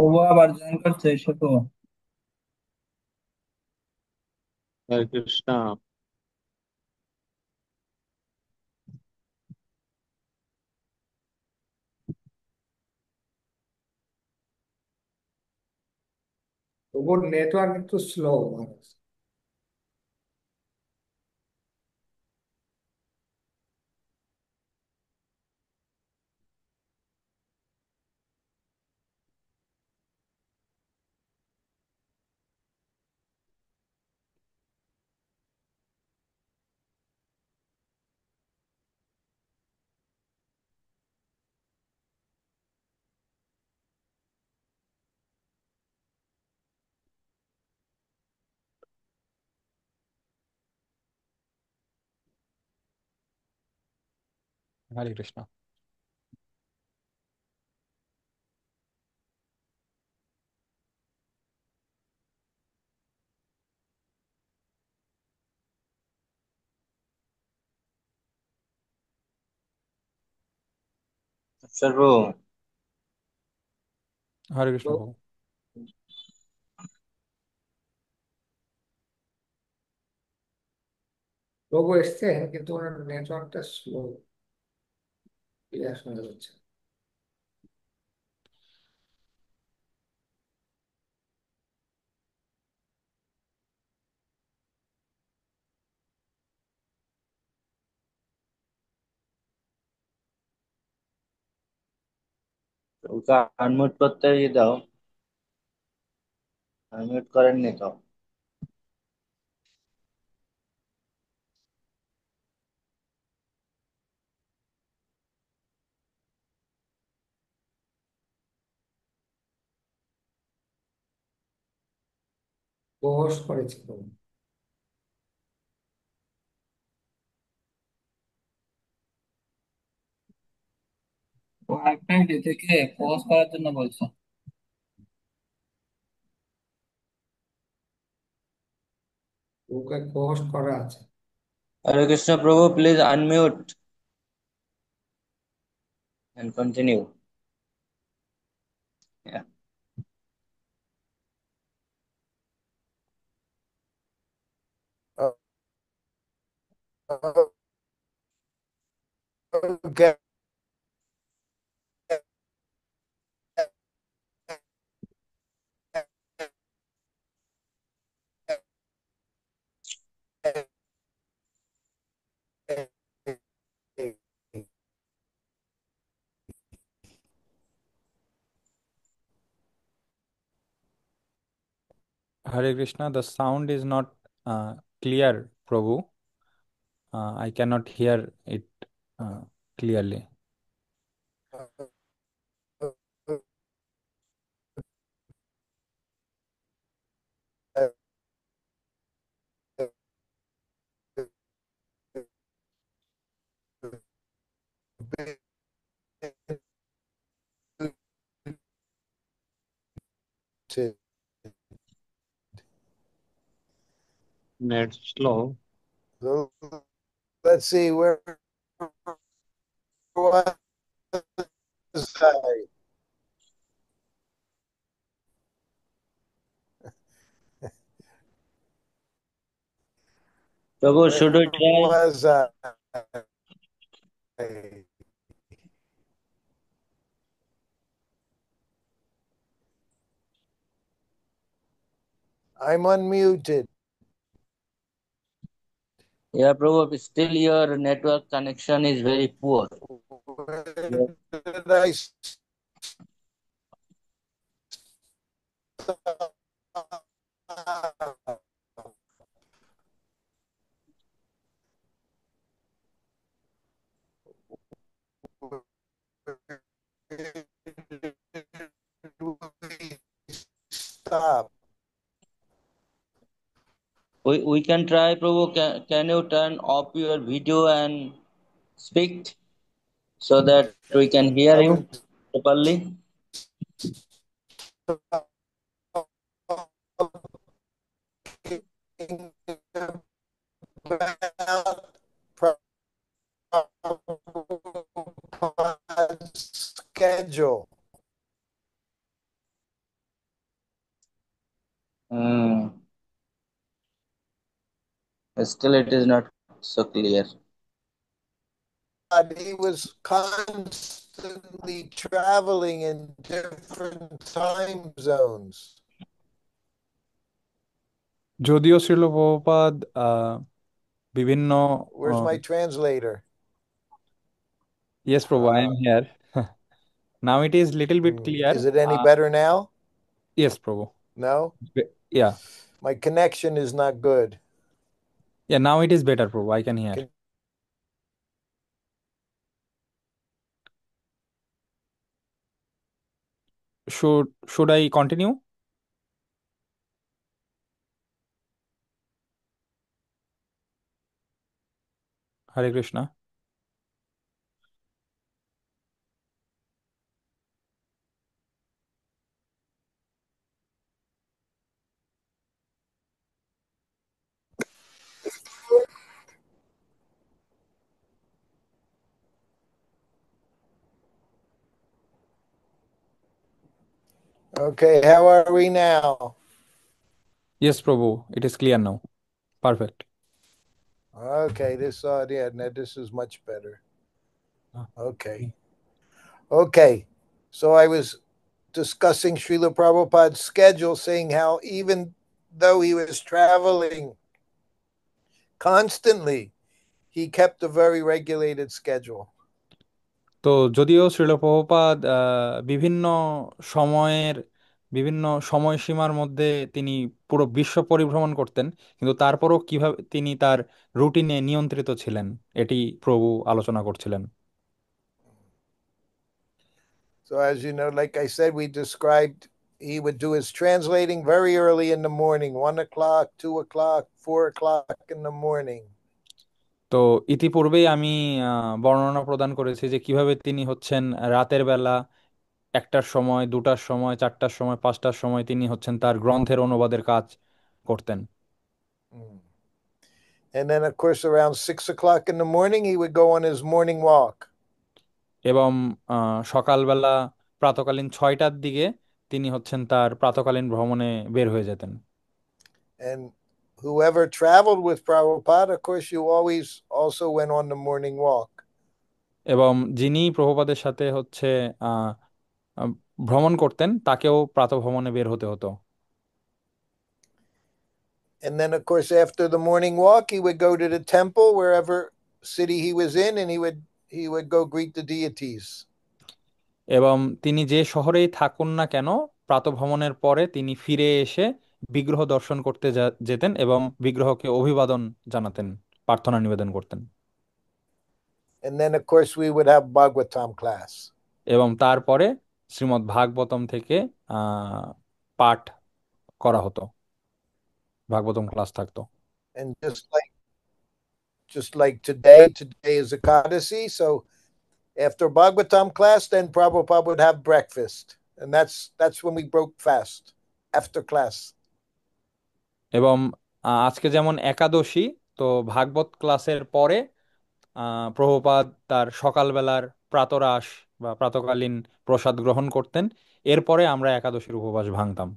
ও আবার জয়েন করছে, এসে তো। হরে কৃষ্ণ। वो नेटवर्क तो स्लो है। হরে কৃষ্ণ। সর্বু হরে কৃষ্ণ প্রভু। লোগো এসছেন কিন্তু ওনার নেটওয়ার্কটা স্লো, ক্লিয়ার শোনা যাচ্ছে না। ওকে আনমিউট করতে দাও, আনমিউট করেননি তো। বস করেছিল। ও একটা মিনিট থেকে পজ করার জন্য বলছো। ওকে হোস্ট করা আছে। হরে কৃষ্ণ প্রভু, please unmute and continue. Yeah. Uh, okay. Hare Krishna, the sound is not clear, Prabhu. I cannot hear it uh, clearly. Net slow. So let's see where was I? Prabhu, should we Where try? was I? I'm unmuted. Yeah, Prabhu, still your network connection is very poor. Where did I stop? Stop. We can try, Prabhu. Can you turn off your video and speak so that we can hear I you was properly? talking about schedule. Hmm. Still, it is not so clear. But he was constantly traveling in different time zones. যদিও শ্রীল প্রভুপাদ বিভিন্ন Where's my translator? yes Prabhu, I am here. Now it is little bit clear. Is it any better now? Yes Prabhu. No? Yeah. My connection is not good. Yeah, now it is better Prabhu, I can hear. Can- Should I continue? Hare Krishna. Okay, how are we now? Yes, Prabhu, it is clear now. Perfect. Okay, this is much better. Okay. Okay. So I was discussing Srila Prabhupada's schedule, saying how even though he was traveling constantly, he kept a very regulated schedule. তো যদিও শ্রীল প্রভুপাদ বিভিন্ন সময়ের বিভিন্ন সময়সীমার মধ্যে তিনি পুরো বিশ্ব পরিভ্রমণ করতেন, কিন্তু তারপরও কিভাবে তিনি তার রুটিনে নিয়ন্ত্রিত ছিলেন এটি প্রভু আলোচনা করছিলেন। So, as you know, like I said, we described he would do his translating very early in the morning, 1 o'clock, 2 o'clock, 4 o'clock in the morning. তো ইতিপূর্বেই আমি বর্ণনা প্রদান করেছি যে কিভাবে তিনি হচ্ছেন রাতের বেলা 1টার সময়, 2টার সময়, 4টার সময়, 5টার সময় তিনি হচ্ছেন তার গ্রন্থের অনুবাদের কাজ করতেন। Mm. And then, of course, around 6 o'clock in the morning, he would go on his morning walk. এবং সকালবেলা প্রাতকালীন 6টার দিকে তিনি হচ্ছেন তার প্রাতকালীন ভ্রমণে বের হয়ে যেতেন। And whoever traveled with Prabhupada, of course, you always also went on the morning walk. এবং যিনি প্রভুপাদের সাথে হচ্ছে আহ, আহ, ভ্রমণ করতেন তাকেও প্রাতঃভ্রমণে বের হতে হতো। And then, of course, after the morning walk, he would go to the temple, wherever city he was in, and he would go greet the deities. এবং তিনি যে শহরেই থাকুন না কেন, প্রাতঃভ্রমণের পরে তিনি ফিরে এসে বিগ্রহ দর্শন করতে যেতেন এবং বিগ্রহকে অভিবাদন জানাতেন, প্রার্থনা নিবেদন করতেন। And then, of course, we would have Bhagavatam class. এবং তারপরে শ্রীমদ্ ভাগবতম থেকে পাঠ করা হতো, ভাগবতম ক্লাস থাকতো। And just like today is Ekadasi. So after Bhagavatam class, then Prabhupada would have breakfast. And that's when we broke fast, after class. এবং আজকে যেমন একাদশী, তো ভাগবত ক্লাসের পরে প্রভুপাদ তার সকালবেলার প্রাতরাশ বা প্রাতকালীন প্রসাদ গ্রহণ করতেন, এরপরে আমরা একাদশীর উপবাস ভাঙতাম।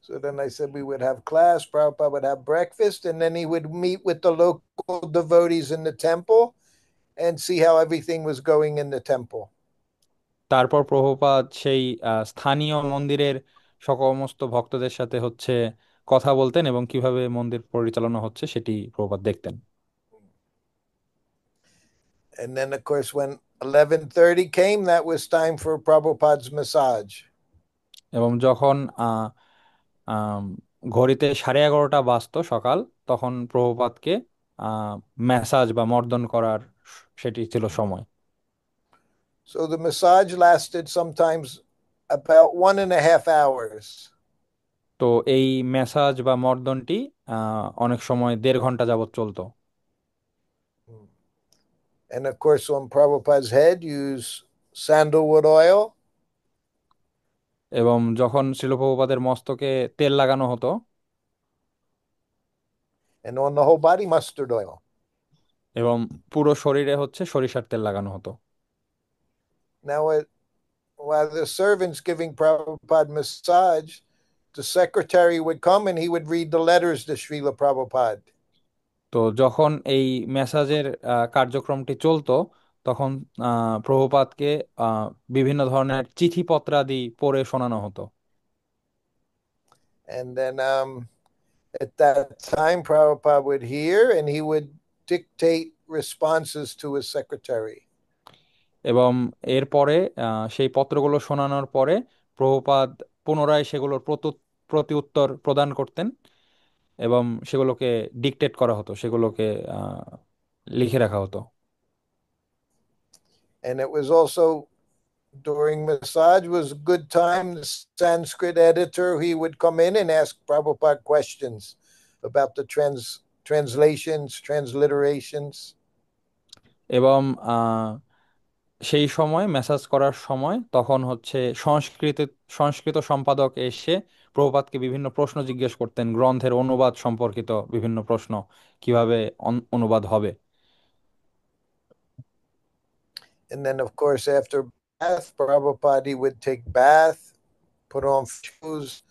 So then I said we would have class, Prabhupada would have breakfast, and then he would meet with the local devotees in the temple and see how everything was going in the temple. তারপর প্রভুপাদ সেই স্থানীয় মন্দিরের সমস্ত ভক্তদের সাথে হচ্ছে কথা বলতেন এবং কিভাবে মন্দির পরিচালনা হচ্ছে সেটি প্রভুপাদ দেখতেন। And then, of course, when 11:30 came, that was time for Prabhupada's massage. এবং যখন আম, ঘড়িতে 11:30 বাজতো সকাল, তখন প্রভুপাদকে ম্যাসাজ বা মর্দন করার সেটি ছিল সময়। So the massage lasted sometimes about 1.5 hours. তো এই ম্যাসাজ বা মর্দনটি অনেক সময় 1.5 ঘন্টা যাবত চলতো। And of course, on Prabhupada's head, use sandalwood oil. এবং যখন শিল প্রভুপাদের মস্তকে তেল লাগানো হতো, And on the whole body, mustard oil. এবং পুরো শরীরে হচ্ছে সরিষার তেল লাগানো হতো। Now, while the servants giving Prabhupada massage, the secretary would come and he would read the letters to Srila Prabhupada. তো যখন এই ম্যাসাজের কার্যক্রমটি চলতো, তখন প্রভুপাদকে বিভিন্ন ধরনের চিঠিপত্রাদি পড়ে শোনানো হতো। And then at that time, Prabhupada would hear and he would dictate responses to his secretary. এবং এরপরে সেই পত্রগুলো শোনানোর পরে প্রভুপাদ পুনরায় সেগুলোর প্রতি উত্তর প্রদান করতেন এবং সেগুলোকে ডিকটেট করা হতো, সেগুলোকে লিখে রাখা হতো। And it was also during massage was a good time. The Sanskrit editor, he would come in and ask Prabhupada questions about the translations, transliterations. এবং সেই সময় মেসাজ করার সময় তখন হচ্ছে সংস্কৃত সম্পাদক এসে প্রভুপাদকে বিভিন্ন প্রশ্ন জিজ্ঞেস করতেন, গ্রন্থের অনুবাদ সম্পর্কিত বিভিন্ন প্রশ্ন, কিভাবে অনুবাদ হবে। And then, of course, after Prabhupada, he would take bath, put on shoes,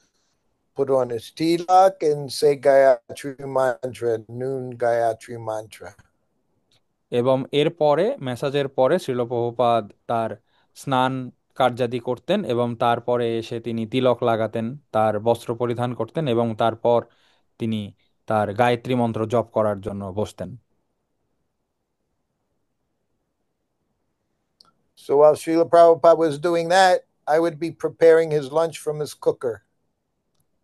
put on his tilak, and say Gayatri mantra, noon Gayatri mantra. এবং এর পরে মেসাজের পরে শ্রীল প্রভুপাদ তার স্নান কার্যাদি করতেন এবং তারপরে এসে তিনি তিলক লাগাতেন, তার বস্ত্র পরিধান করতেন এবং তারপর তিনি তার গায়ত্রী মন্ত্র জপ করার জন্য বসতেন। So while Srila Prabhupada was doing that, I would be preparing his lunch from his cooker.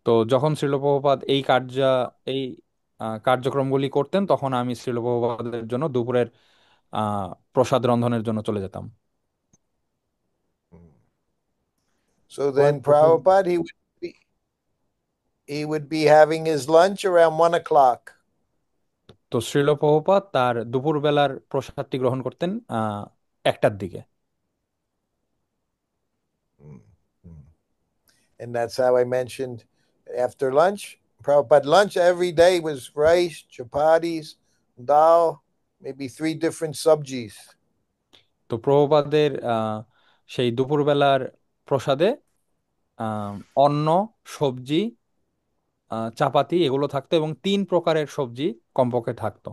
তো যখন শ্রীল প্রভুপাদ এই কার্যক্রমগুলি করতেন তখন আমি শ্রীল প্রভুপাদের জন্য দুপুরের প্রসাদ রন্ধনের জন্য চলে যেতাম। So then Prabhupada, he would be having his lunch around 1 o'clock. তো শ্রীল প্রভুপাদ তার দুপুরবেলার প্রসাদটি গ্রহণ করতেন 1টার দিকে। And that's how I mentioned after lunch. Prabhupada lunch every day was rice, chapatis, dal, maybe 3 different subjis. তো প্রভুপাদের সেই দুপুরবেলার প্রসাদে অন্ন, সবজি, চাপাতি এগুলো থাকতো এবং 3 প্রকারের সবজি কমপক্ষে থাকতো।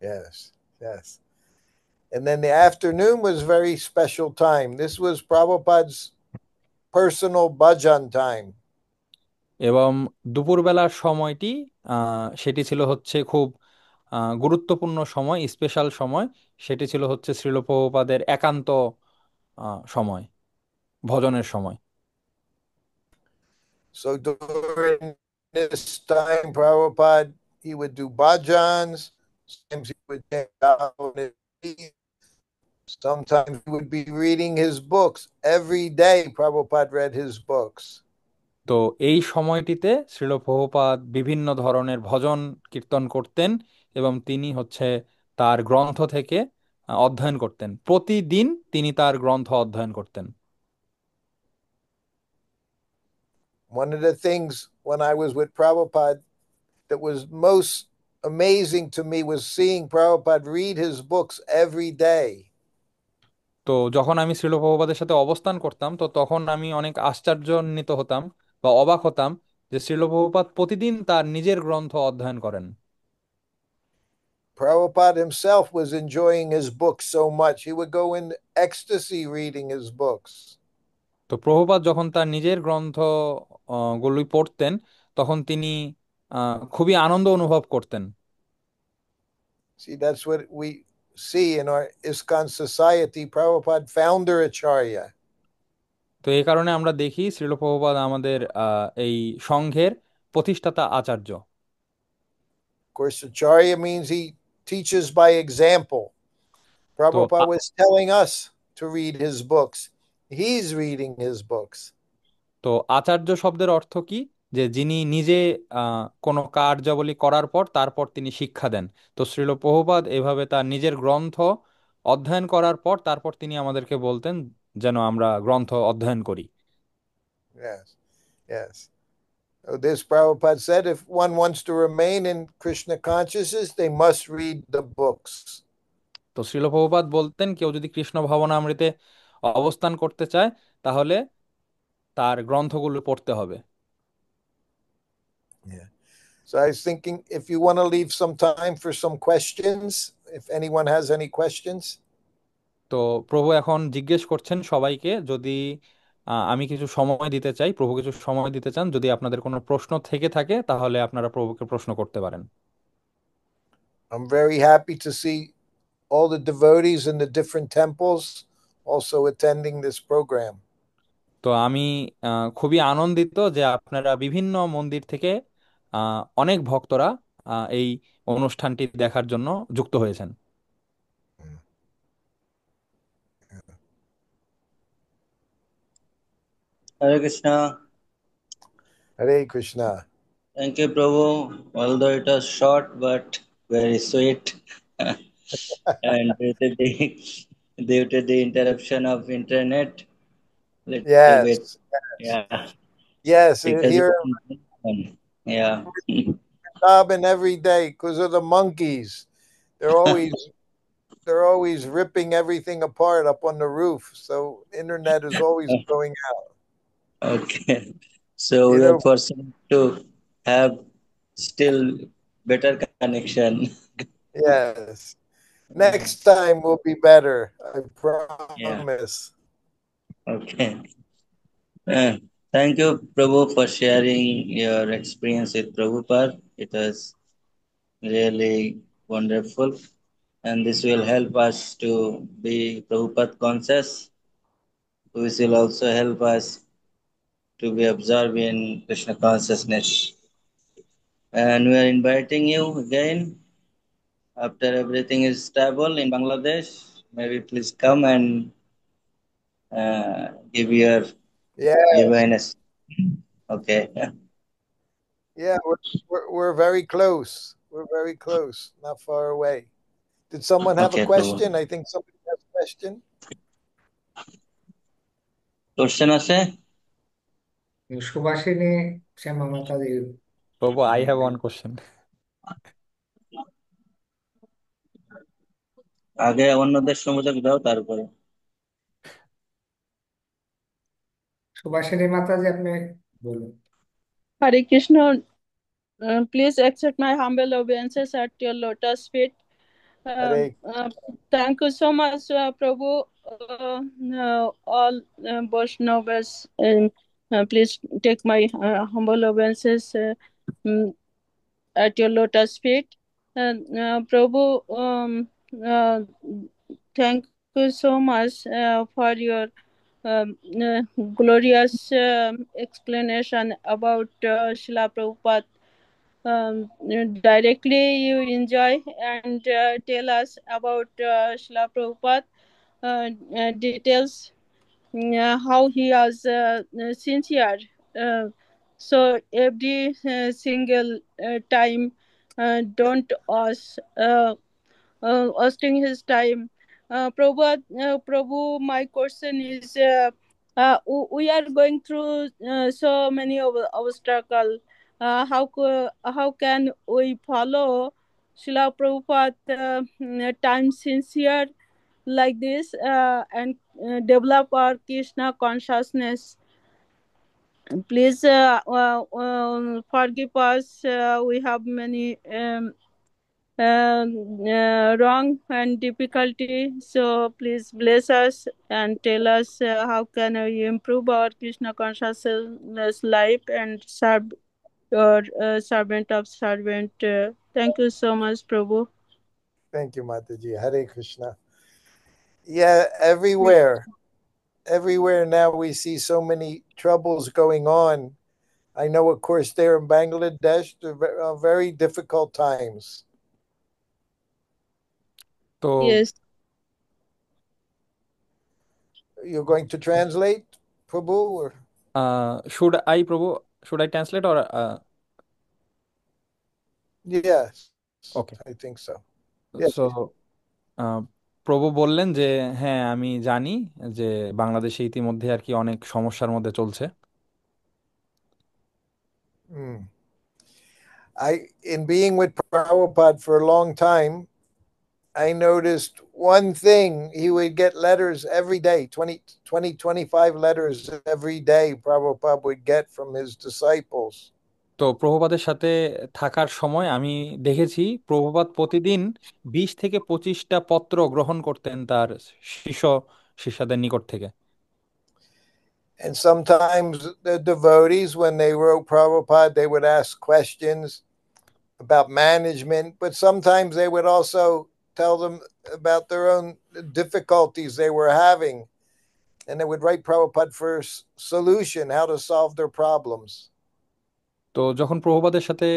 Yes, yes. And then the afternoon was very special time. This was Prabhupada's personal bhajan time. এবং দুপুরবেলার সময়টি সেটি ছিল হচ্ছে খুব গুরুত্বপূর্ণ সময়, স্পেশাল সময়। সেটি ছিল হচ্ছে শ্রীল প্রভুপাদের একান্ত সময়, ভজনের সময়। So during this time, Prabhupada, he would do bhajans. Sometimes he would take out his teeth. Sometimes he would be reading his books. Every day, Prabhupada read his books. তো এই সময়টিতে শ্রীল প্রভুপাদ বিভিন্ন ধরনের ভজন কীর্তন করতেন এবং তিনি হচ্ছে তার গ্রন্থ থেকে অধ্যয়ন করতেন। প্রতিদিন তিনি তার গ্রন্থ অধ্যয়ন করতেন। One of the things when I was with Prabhupada that was most amazing to me was seeing Prabhupada read his books every day. তো যখন আমি শ্রীল প্রভুপাদের সাথে অবস্থান করতাম তো তখন আমি অনেক আশ্চর্যান্বিত হতাম বা অবাক হতাম যে শ্রীল প্রভুপাদ প্রতিদিন তার নিজের গ্রন্থ অধ্যয়ন করেন। Prabhupada himself was enjoying his books so much. He would go in ecstasy reading his books. তো প্রভুপাদ যখন তার নিজের গ্রন্থ গুলি পড়তেন তখন তিনি খুবই আনন্দ অনুভব করতেন। See, that's what we see in our ISKCON society. Prabhupada founder Acharya. তো এই কারণে আমরা দেখি শ্রীল প্রভুপাদ আমাদের এই সংঘের প্রতিষ্ঠাতা আচার্য। Of course, Acharya means he teaches by example. তো Prabhupada was telling us to read his books. He's reading his books. তো আচার্য শব্দের অর্থ কি? যে যিনি নিজে কোনো কার্যাবলী করার পর তারপর তিনি শিক্ষা দেন। তো শ্রীল প্রভুপাদ এভাবে তার নিজের গ্রন্থ অধ্যয়ন করার পর তারপর তিনি আমাদেরকে বলতেন যেন আমরা গ্রন্থ অধ্যয়ন করি। Yes, yes. So this Prabhupada said, if one wants to remain in Krishna consciousness, they must read the books. তো শ্রীল প্রভুপাদ বলতেন কেউ যদি কৃষ্ণ ভাবনামৃতে অবস্থান করতে চায় তাহলে তার গ্রন্থগুলো পড়তে হবে। Yeah. So I was thinking if you want to leave some time for some questions, if anyone has any questions. তো প্রভু এখন জিজ্ঞেস করছেন সবাইকে যদি আমি কিছু সময় দিতে চাই, প্রভু কিছু সময় দিতে চান, যদি আপনাদের কোনো প্রশ্ন থেকে থাকে তাহলে আপনারা প্রভুকে প্রশ্ন করতে পারেন। I'm very happy to see all the devotees in the different temples also attending this program. তো আমি খুবই আনন্দিত যে আপনারা বিভিন্ন মন্দির থেকে অনেক ভক্তরা এই অনুষ্ঠানটি দেখার জন্য যুক্ত হয়েছেন। Hare Krishna. Hare Krishna. Thank you, Prabhu. Although it was short, but very sweet. And due to the interruption of internet, little Yes. bit, yeah, Yes. because Here yeah. and every day because of the monkeys. They're always they're always ripping everything apart up on the roof. So internet is always going out. Okay. So You we are know, fortunate to have still better connection. yes. Next time will be better. I Yeah. promise. Okay. Uh, Thank you, Prabhu, for sharing your experience with Prabhupada. It was really wonderful. And this will help us to be Prabhupada conscious, which will also help us to be absorbed in Krishna consciousness. And we are inviting you again after everything is stable in Bangladesh. Maybe please come and give your Yeah. awareness. Okay. Yeah. We're very close. We're very close. Not far away. Did someone have a Okay, question? Prabhu. I think somebody has a question. Question আছে? সুভাষিনী শ্যামা মাতাজি Prabhu, I have one question. আগে অন্যদের সুযোগ দাও তারপরে। সুভাষিনী মাতাজি আপনি বলুন। Hare Krishna, please accept my humble obeisances at your lotus feet. Hare. Thank you so much, Prabhu. All Vaishnavas, please take my humble obeisances at your lotus feet. Prabhu, uh, thank you so much for your um, uh, glorious explanation about Srila Prabhupada. Directly you enjoy and tell us about Srila Prabhupada details, how he was sincere. Uh, so every single time, don't wasting his time. Prabhu, my question is, we are going through so many obstacles. How can we follow Srila Prabhupada time sincere like this and develop our Krishna consciousness? Please forgive us. We have many wrong and difficulty. So please bless us and tell us how can we improve our Krishna consciousness life and serve your servant of servant. Thank you so much, Prabhu. Thank you, Mataji. Hare Krishna. Yeah, everywhere now we see so many troubles going on. I know, of course, there in Bangladesh, there are very difficult times. So, Yes. You're going to translate, Prabhu? Or? should I translate or Yes, okay? I think so. Yes. So, প্রভু বললেন যে হ্যাঁ আমি জানি যে বাংলাদেশে ইতিমধ্যে আর কি অনেক সমস্যার মধ্যে চলছে। In being with Prabhupada for a long time, I noticed one thing. He would get letters every day, 25 letters every day Prabhupada would get from his disciples. তো প্রভুপাদের সাথে থাকার সময় আমি দেখেছি প্রভুপাদ প্রতিদিন 20 থেকে 25টা পত্র গ্রহণ করতেন তার শিষ্যদের নিকট থেকে। And sometimes the devotees, when they wrote Prabhupada, they would ask questions about management, but sometimes they would also tell them about their own difficulties they were having. And they would write Prabhupada for a solution, how to solve their problems. তো যখন প্রভুপাদের সাথে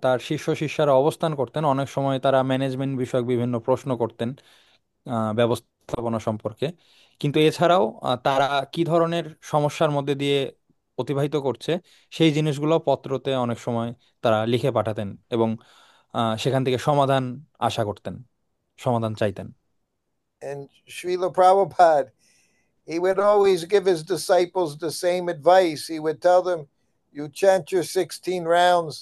তার শিষ্যরা অবস্থান করতেন অনেক সময় তারা ম্যানেজমেন্ট বিষয়ক বিভিন্ন প্রশ্ন করতেন ব্যবস্থাপনা সম্পর্কে, কিন্তু এছাড়াও তারা কি ধরনের সমস্যার মধ্যে দিয়ে অতিবাহিত করছে সেই জিনিসগুলো পত্রতে অনেক সময় তারা লিখে পাঠাতেন এবং সেখান থেকে সমাধান আশা করতেন, সমাধান চাইতেন। And Srila Prabhupada, he would always give his disciples the same advice. He would tell them, you chant your 16 rounds,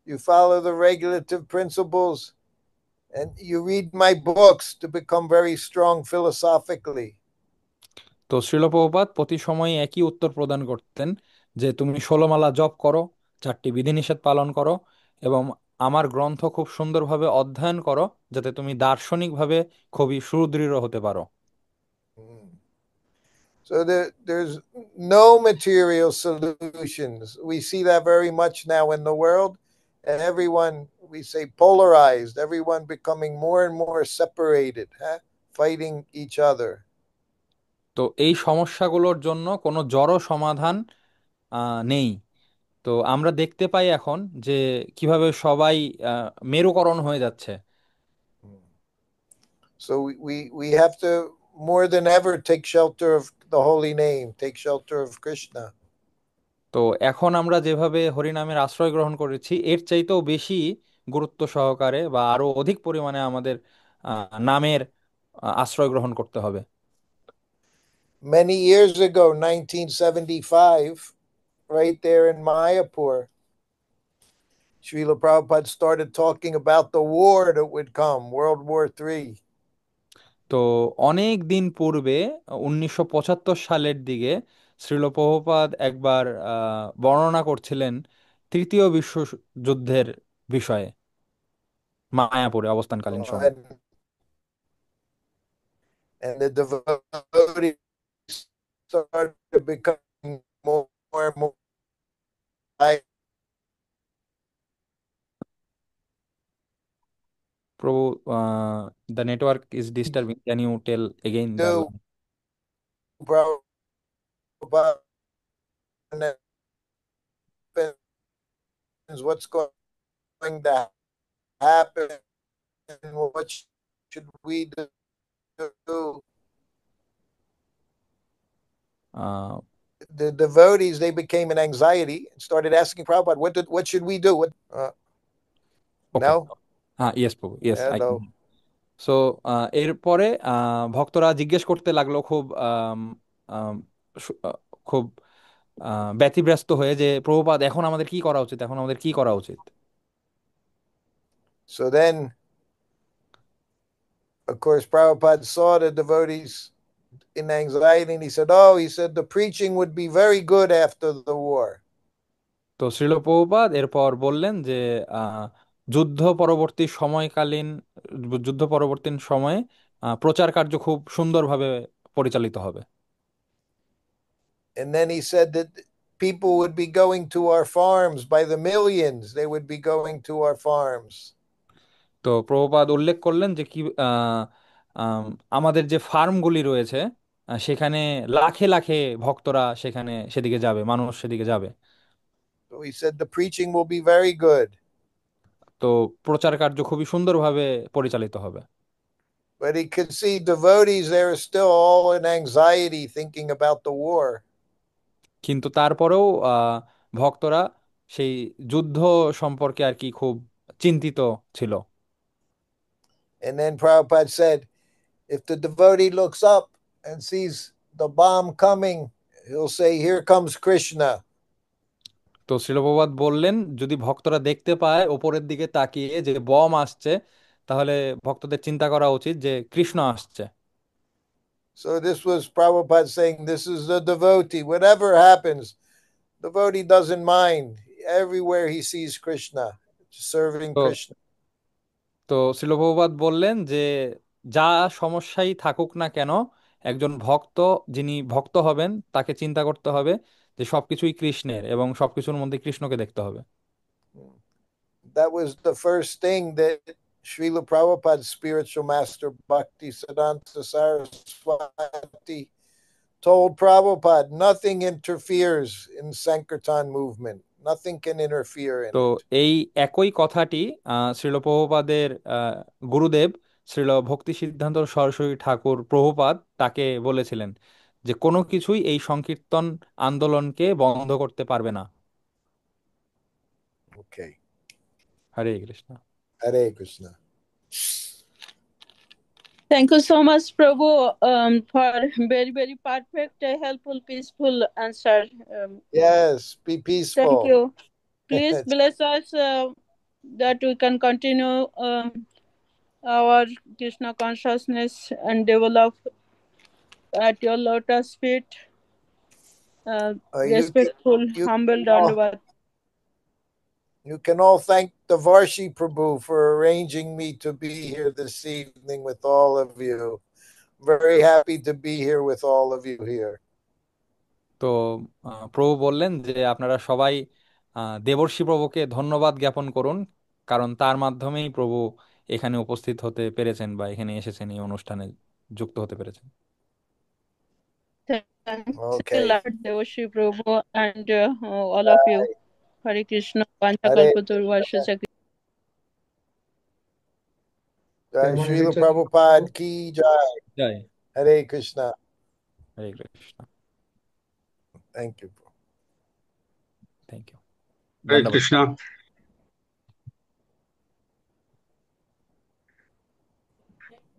you follow the regulative principles, And you read my books to become very strong philosophically. তো শ্রীল প্রভুপাদ প্রতি সময় একই উত্তর প্রদান করতেন যে তুমি 16 মালা জপ করো, 4টি বিধিনিষেধ পালন করো এবং আমার গ্রন্থ খুব সুন্দরভাবে অধ্যয়ন করো যাতে তুমি দার্শনিকভাবে খুবই সুদৃঢ় হতে পারো। So there's no material solutions. We see that very much now in the world, and everyone, we say, polarized, everyone becoming more and more separated, fighting each other. তো এই সমস্যাগুলোর জন্য কোনো জড় সমাধান নেই। তো আমরা দেখতে পাই এখন যে কিভাবে সবাই মেরুকরণ হয়ে যাচ্ছে। So we have to more than ever take shelter of the holy name, take shelter of Krishna. তো এখন আমরা যেভাবে হরিনামের আশ্রয় গ্রহণ করেছি এর চাইতেও বেশি গুরুত্ব সহকারে বা আরো অধিক পরিমাণে আমাদের নামের আশ্রয় গ্রহণ করতে হবে। Many years ago, 1975, right there in Mayapur, Srila Prabhupada started talking about the war that would come, World War III. তো অনেক দিন পূর্বে 1975 সালের দিকে শ্রীল প্রভুপাদ একবার বর্ণনা করছিলেন তৃতীয় বিশ্বযুদ্ধের বিষয়ে মায়াপুরে অবস্থানকালীন সময়। And the devotees started becoming more and more. Prabhu, the network is disturbing. Can you tell again the line? Prabhupada, what's going to happen? What should we do? The devotees, they became an anxiety and started asking Prabhupada, what should we do? Okay. No? Yes, Prabhu. Yes, I Hello. can. So এরপরে ভক্তরা জিজ্ঞেস করতে লাগলো খুব খুব ব্যতিব্যস্ত হয়ে যে প্রভুপাদ এখন আমাদের কি করা উচিত, এখন আমাদের কি করা উচিত। So then, of course, Prabhupada saw the devotees in anxiety and he said, the preaching would be very good after the war. তো শ্রীল প্রভুপাদ এরপর বললেন যে যুদ্ধ পরবর্তী সময়ে প্রচার কার্য খুব সুন্দরভাবে পরিচালিত হবে। And then he said that people would be going to our farms by the millions. They would be going to our farms. তো প্রভুপাদ উল্লেখ করলেন যে কি আমাদের যে ফার্মগুলি রয়েছে সেখানে লাখে লাখে ভক্তরা সেদিকে যাবে, মানুষ সেদিকে যাবে। So he said the preaching will be very good. তো প্রচার কার্য খুবই সুন্দরভাবে পরিচালিত হবে। But he could see devotees, they were still all in anxiety thinking about the war. কিন্তু তারপরেও ভক্তরা সেই যুদ্ধ সম্পর্কে আর কি খুব চিন্তিত ছিল। And then Prabhupada said, if the devotee looks up and sees the bomb coming, he'll say, here comes Krishna. তো শ্রীল প্রভুপাদ বললেন যদি ভক্তরা দেখতে পায় ওপরের দিকে তাকিয়ে যে বম আসছে তাহলে ভক্তদের চিন্তা করা উচিত যে কৃষ্ণ আসছে। So this was Prabhupada saying, this is the devotee. Whatever happens, devotee doesn't mind. Everywhere he sees Krishna, serving Krishna. তো শ্রীল প্রভুপাদ বললেন যে যা সমস্যাই থাকুক না কেন একজন ভক্ত যিনি ভক্ত হবেন তাকে চিন্তা করতে হবে যে সবকিছুই কৃষ্ণের এবং সবকিছুর মধ্যে কৃষ্ণকে দেখতে হবে। That was the first thing that Srila Prabhupada's spiritual master Bhaktisiddhanta Saraswati told Prabhupada, nothing interferes in Sankirtan movement. Nothing can interfere in তো it. এই একই কথাটি শ্রীল প্রভুপাদের গুরুদেব শ্রীল ভক্তি সিদ্ধান্ত সরস্বতী ঠাকুর প্রভুপাদ তাকে বলেছিলেন যে কোনো কিছুই এই সংকীর্তন আন্দোলনকে বন্ধ করতে পারবে না। Okay. Hare Krishna. Hare Krishna. Thank you so much, Prabhu, for very, very perfect, helpful, peaceful answer. Yes, be peaceful. Thank you. Please bless us that we can continue our Krishna consciousness and develop at your lotus feet. You Respectful, you humble all, Dandavat. you can all thank the Varshi Prabhu for arranging me to be here this evening with all of you. Very happy to be here with all of you here. তো প্রভু বললেন যে আপনারা সবাই দেবর্ষি প্রভুকে ধন্যবাদ জ্ঞাপন করুন, কারণ তার মাধ্যমেই প্রভু এখানে উপস্থিত হতে পেরেছেন বা এখানে এসেছেন, এই অনুষ্ঠানে যুক্ত হতে পেরেছেন। Thanks a Okay. lot, Devashi Prabhu, and all of you. Hare Krishna, Hare Panchakalpataruvasya Chakri. Jai Jai Mani Srila Chaitanya Prabhupada Prabhu. ki jai. জয় Hare Krishna. Hare Krishna. Thank you. Thank you. Hare ধন্যবাদ। Krishna.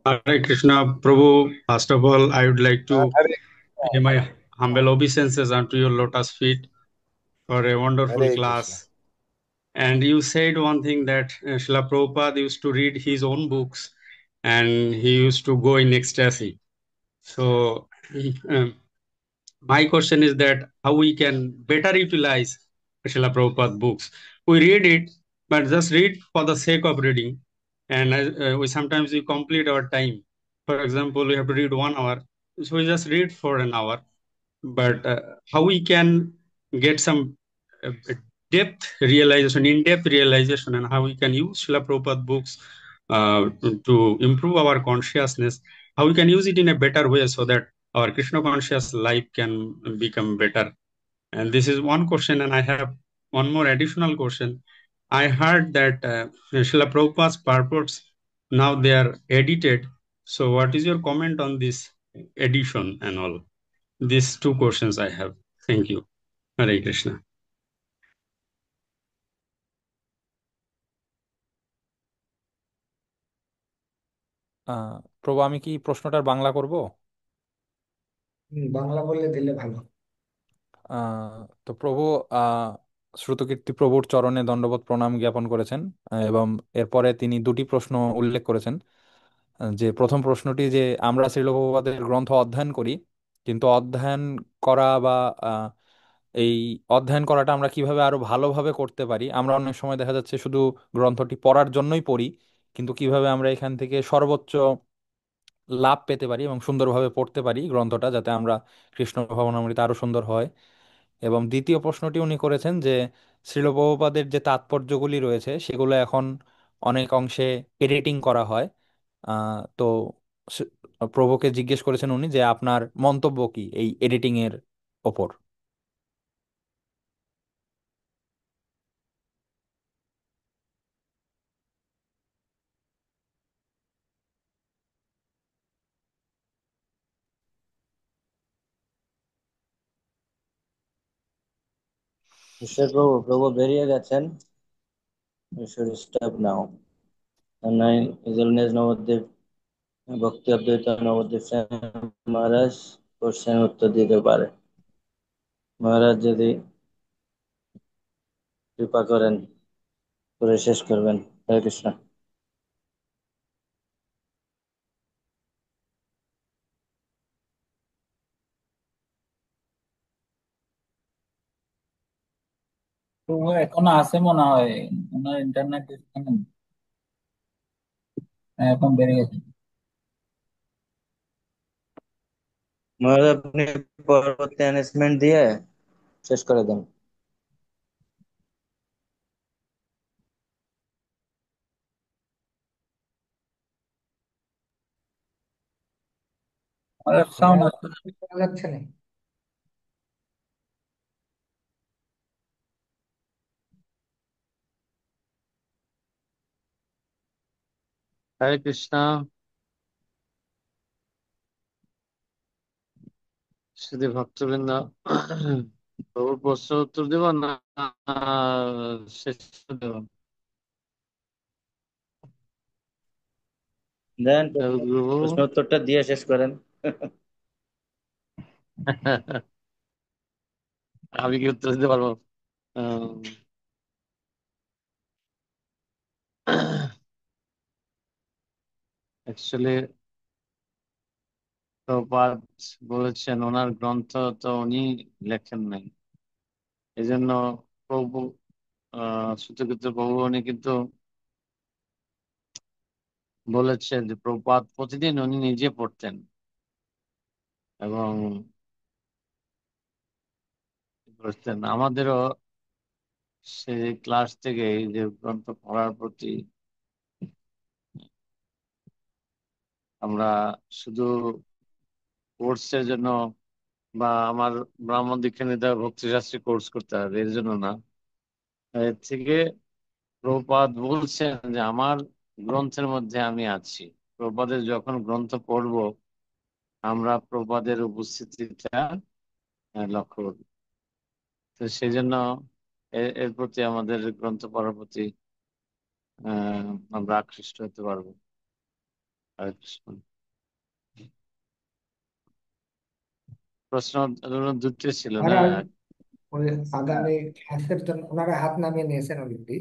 Hare Krishna, Prabhu. First of all, I would like to Hare pay my humble obeisances unto your lotus feet for a wonderful Hare class. Krishna. And you said one thing that Srila Prabhupada used to read his own books and he used to go in ecstasy. So, um, my question is that how we can better utilize Srila Prabhupada books. We read it, but just read for the sake of reading. And we sometimes we complete our time. For example, we have to read 1 hour, so we just read for an hour. But how we can get some depth realization, in-depth realization, and how we can use Srila Prabhupada books to improve our consciousness, how we can use it in a better way so that our Krishna conscious life can become better. And this is one question, and I have one more additional question. I heard that Srila Prabhupada's purports, now they are edited. So what is your comment on this edition and all? These two questions I have. Thank you. Hare Krishna. প্রভু, আমি কি প্রশ্নটার বাংলা করব? বাংলা বললে দিলে ভালো। তো প্রভু শ্রুতকীর্তি প্রভুর চরণে দণ্ডবত প্রণাম জ্ঞাপন করেছেন, এবং এরপরে তিনি দুটি প্রশ্ন উল্লেখ করেছেন। যে প্রথম প্রশ্নটি, যে আমরা শ্রীল প্রভুপাদের গ্রন্থ অধ্যয়ন করি, কিন্তু অধ্যয়ন করা বা আহ, এই অধ্যয়ন করাটা আমরা কিভাবে আরো ভালোভাবে করতে পারি। আমরা অনেক সময় দেখা যাচ্ছে শুধু গ্রন্থটি পড়ার জন্যই পড়ি, কিন্তু কিভাবে আমরা এখান থেকে সর্বোচ্চ লাভ পেতে পারি এবং সুন্দরভাবে পড়তে পারি গ্রন্থটা, যাতে আমরা কৃষ্ণ ভবনামৃত আরো সুন্দর হয়। এবং দ্বিতীয় প্রশ্নটি উনি করেছেন যে শ্রীল প্রভুপাদের যে তাৎপর্যগুলি রয়েছে সেগুলো এখন অনেক অংশে এডিটিং করা হয়। তো প্রভুকে জিজ্ঞেস করেছেন উনি যে আপনার মন্তব্য কি এই এডিটিং এর ওপর। Mr. Prabhu, Prabhu বেরিয়ে গেছেন. You should stop now. And I, His Holiness Navadip, Bhakti Abdita Navadip Maharaj question উত্তর দিতে পারে. মহারাজ যদি কৃপা করেন করে শেষ করবেন. হরে কৃষ্ণ. প্রভু এখনো আছে মনে হয়, ওনার ইন্টারনেট এখন বেড়ে গেছে। মহারাজ আপনি পরবর্তী অ্যানাউন্সমেন্ট দিয়ে শেষ করে দেন. আমাদের সাউন্ড শোনা যাচ্ছে না। Hare Krishna. শুধু ভক্তবৃন্দ, প্রভুর প্রশ্ন উত্তর দেব না শেষ দেব? দেন জগৎগুরু প্রশ্ন উত্তরটা দিয়ে শেষ করেন. আমি কি উত্তর দিতে পারবো? আহ, অ্যাকচুয়ালি প্রভুপাদ বলেছেন ওনার গ্রন্থ তো উনি লেখেন নাই, এই জন্য প্রভু শ্রুতকৃত প্রভু উনি কিন্তু বলেছেন যে প্রভুপাদ প্রতিদিন উনি নিজে পড়তেন এবং করতেন। আমাদেরও সেই ক্লাস থেকে এই যে গ্রন্থ পড়ার প্রতি আমরা শুধু কোর্সের জন্য বা আমার ব্রাহ্মণ দীক্ষা নিতে হবে, ভক্তিশাস্ত্রী কোর্স করতে হবে এর জন্য না। এর থেকে প্রভুপাদ বলছেন যে আমার গ্রন্থের মধ্যে আমি আছি, প্রভুপাদের যখন গ্রন্থ পড়ব আমরা প্রভুপাদের উপস্থিতিটা লক্ষ্য করব। তো সেই জন্য এর প্রতি আমাদের গ্রন্থ পড়ার প্রতি আমরা আকৃষ্ট হতে পারবো। হরে কৃষ্ণ। প্রশ্ন দুটো ছিল না? আর ওই আগামী ক্লাসের জন্য ওনারা হাত নামিয়ে নিয়েছেন অলরেডি।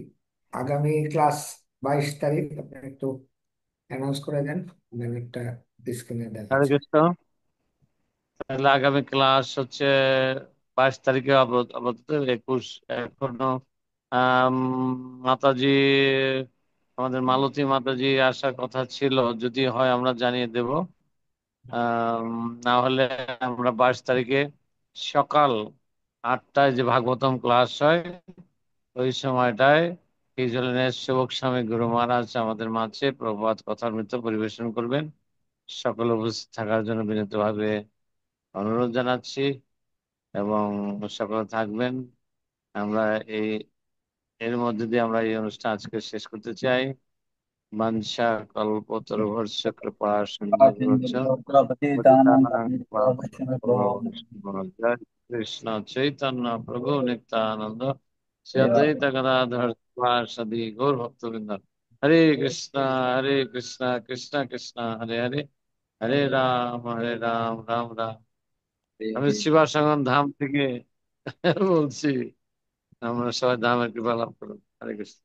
আগামী ক্লাস 22 তারিখ আপনি একটু অ্যানাউন্স করে দেন, আমি একটা স্ক্রিনে হরে দেখাচ্ছি। কৃষ্ণ। তাহলে আগামী ক্লাস হচ্ছে 22 তারিখে, আপাতত 21 এখনো আম, মাতাজি, আমাদের মালতী মাতাজি আসার কথা ছিল, যদি হয় আমরা জানিয়ে দেব। না হলে আমরা 22 তারিখে সকাল 8টায় যে ভাগবতম ক্লাস হয় ওই সময়টায় হিজ হোলিনেস সেবক স্বামী গুরু মহারাজ আমাদের মাঝে প্রভাত কথামৃত পরিবেশন করবেন। সকল উপস্থিত থাকার জন্য বিনীতভাবে অনুরোধ জানাচ্ছি এবং সকলে থাকবেন। আমরা এই এর মধ্যে দিয়ে আমরা এই অনুষ্ঠান আজকে শেষ করতে চাই। বাঞ্ছা কল্পতরুভর্ষ কৃপা সিন্ধুভ্যশ্চ পতিতানাং পাবনেভ্যো জয় কৃষ্ণ চৈতন্য প্রভু নিত্যানন্দ শ্রী অদ্বৈত গদাধর শিবাসাদি গৌর ভক্তবৃন্দ। হরে কৃষ্ণ কৃষ্ণ কৃষ্ণ হরে হরে, হরে রাম রাম রাম। আমি শিবাসাগর ধাম থেকে বলছি। আমরা সবাই ধামের কৃপা লাভ করুন। হরে কৃষ্ণ।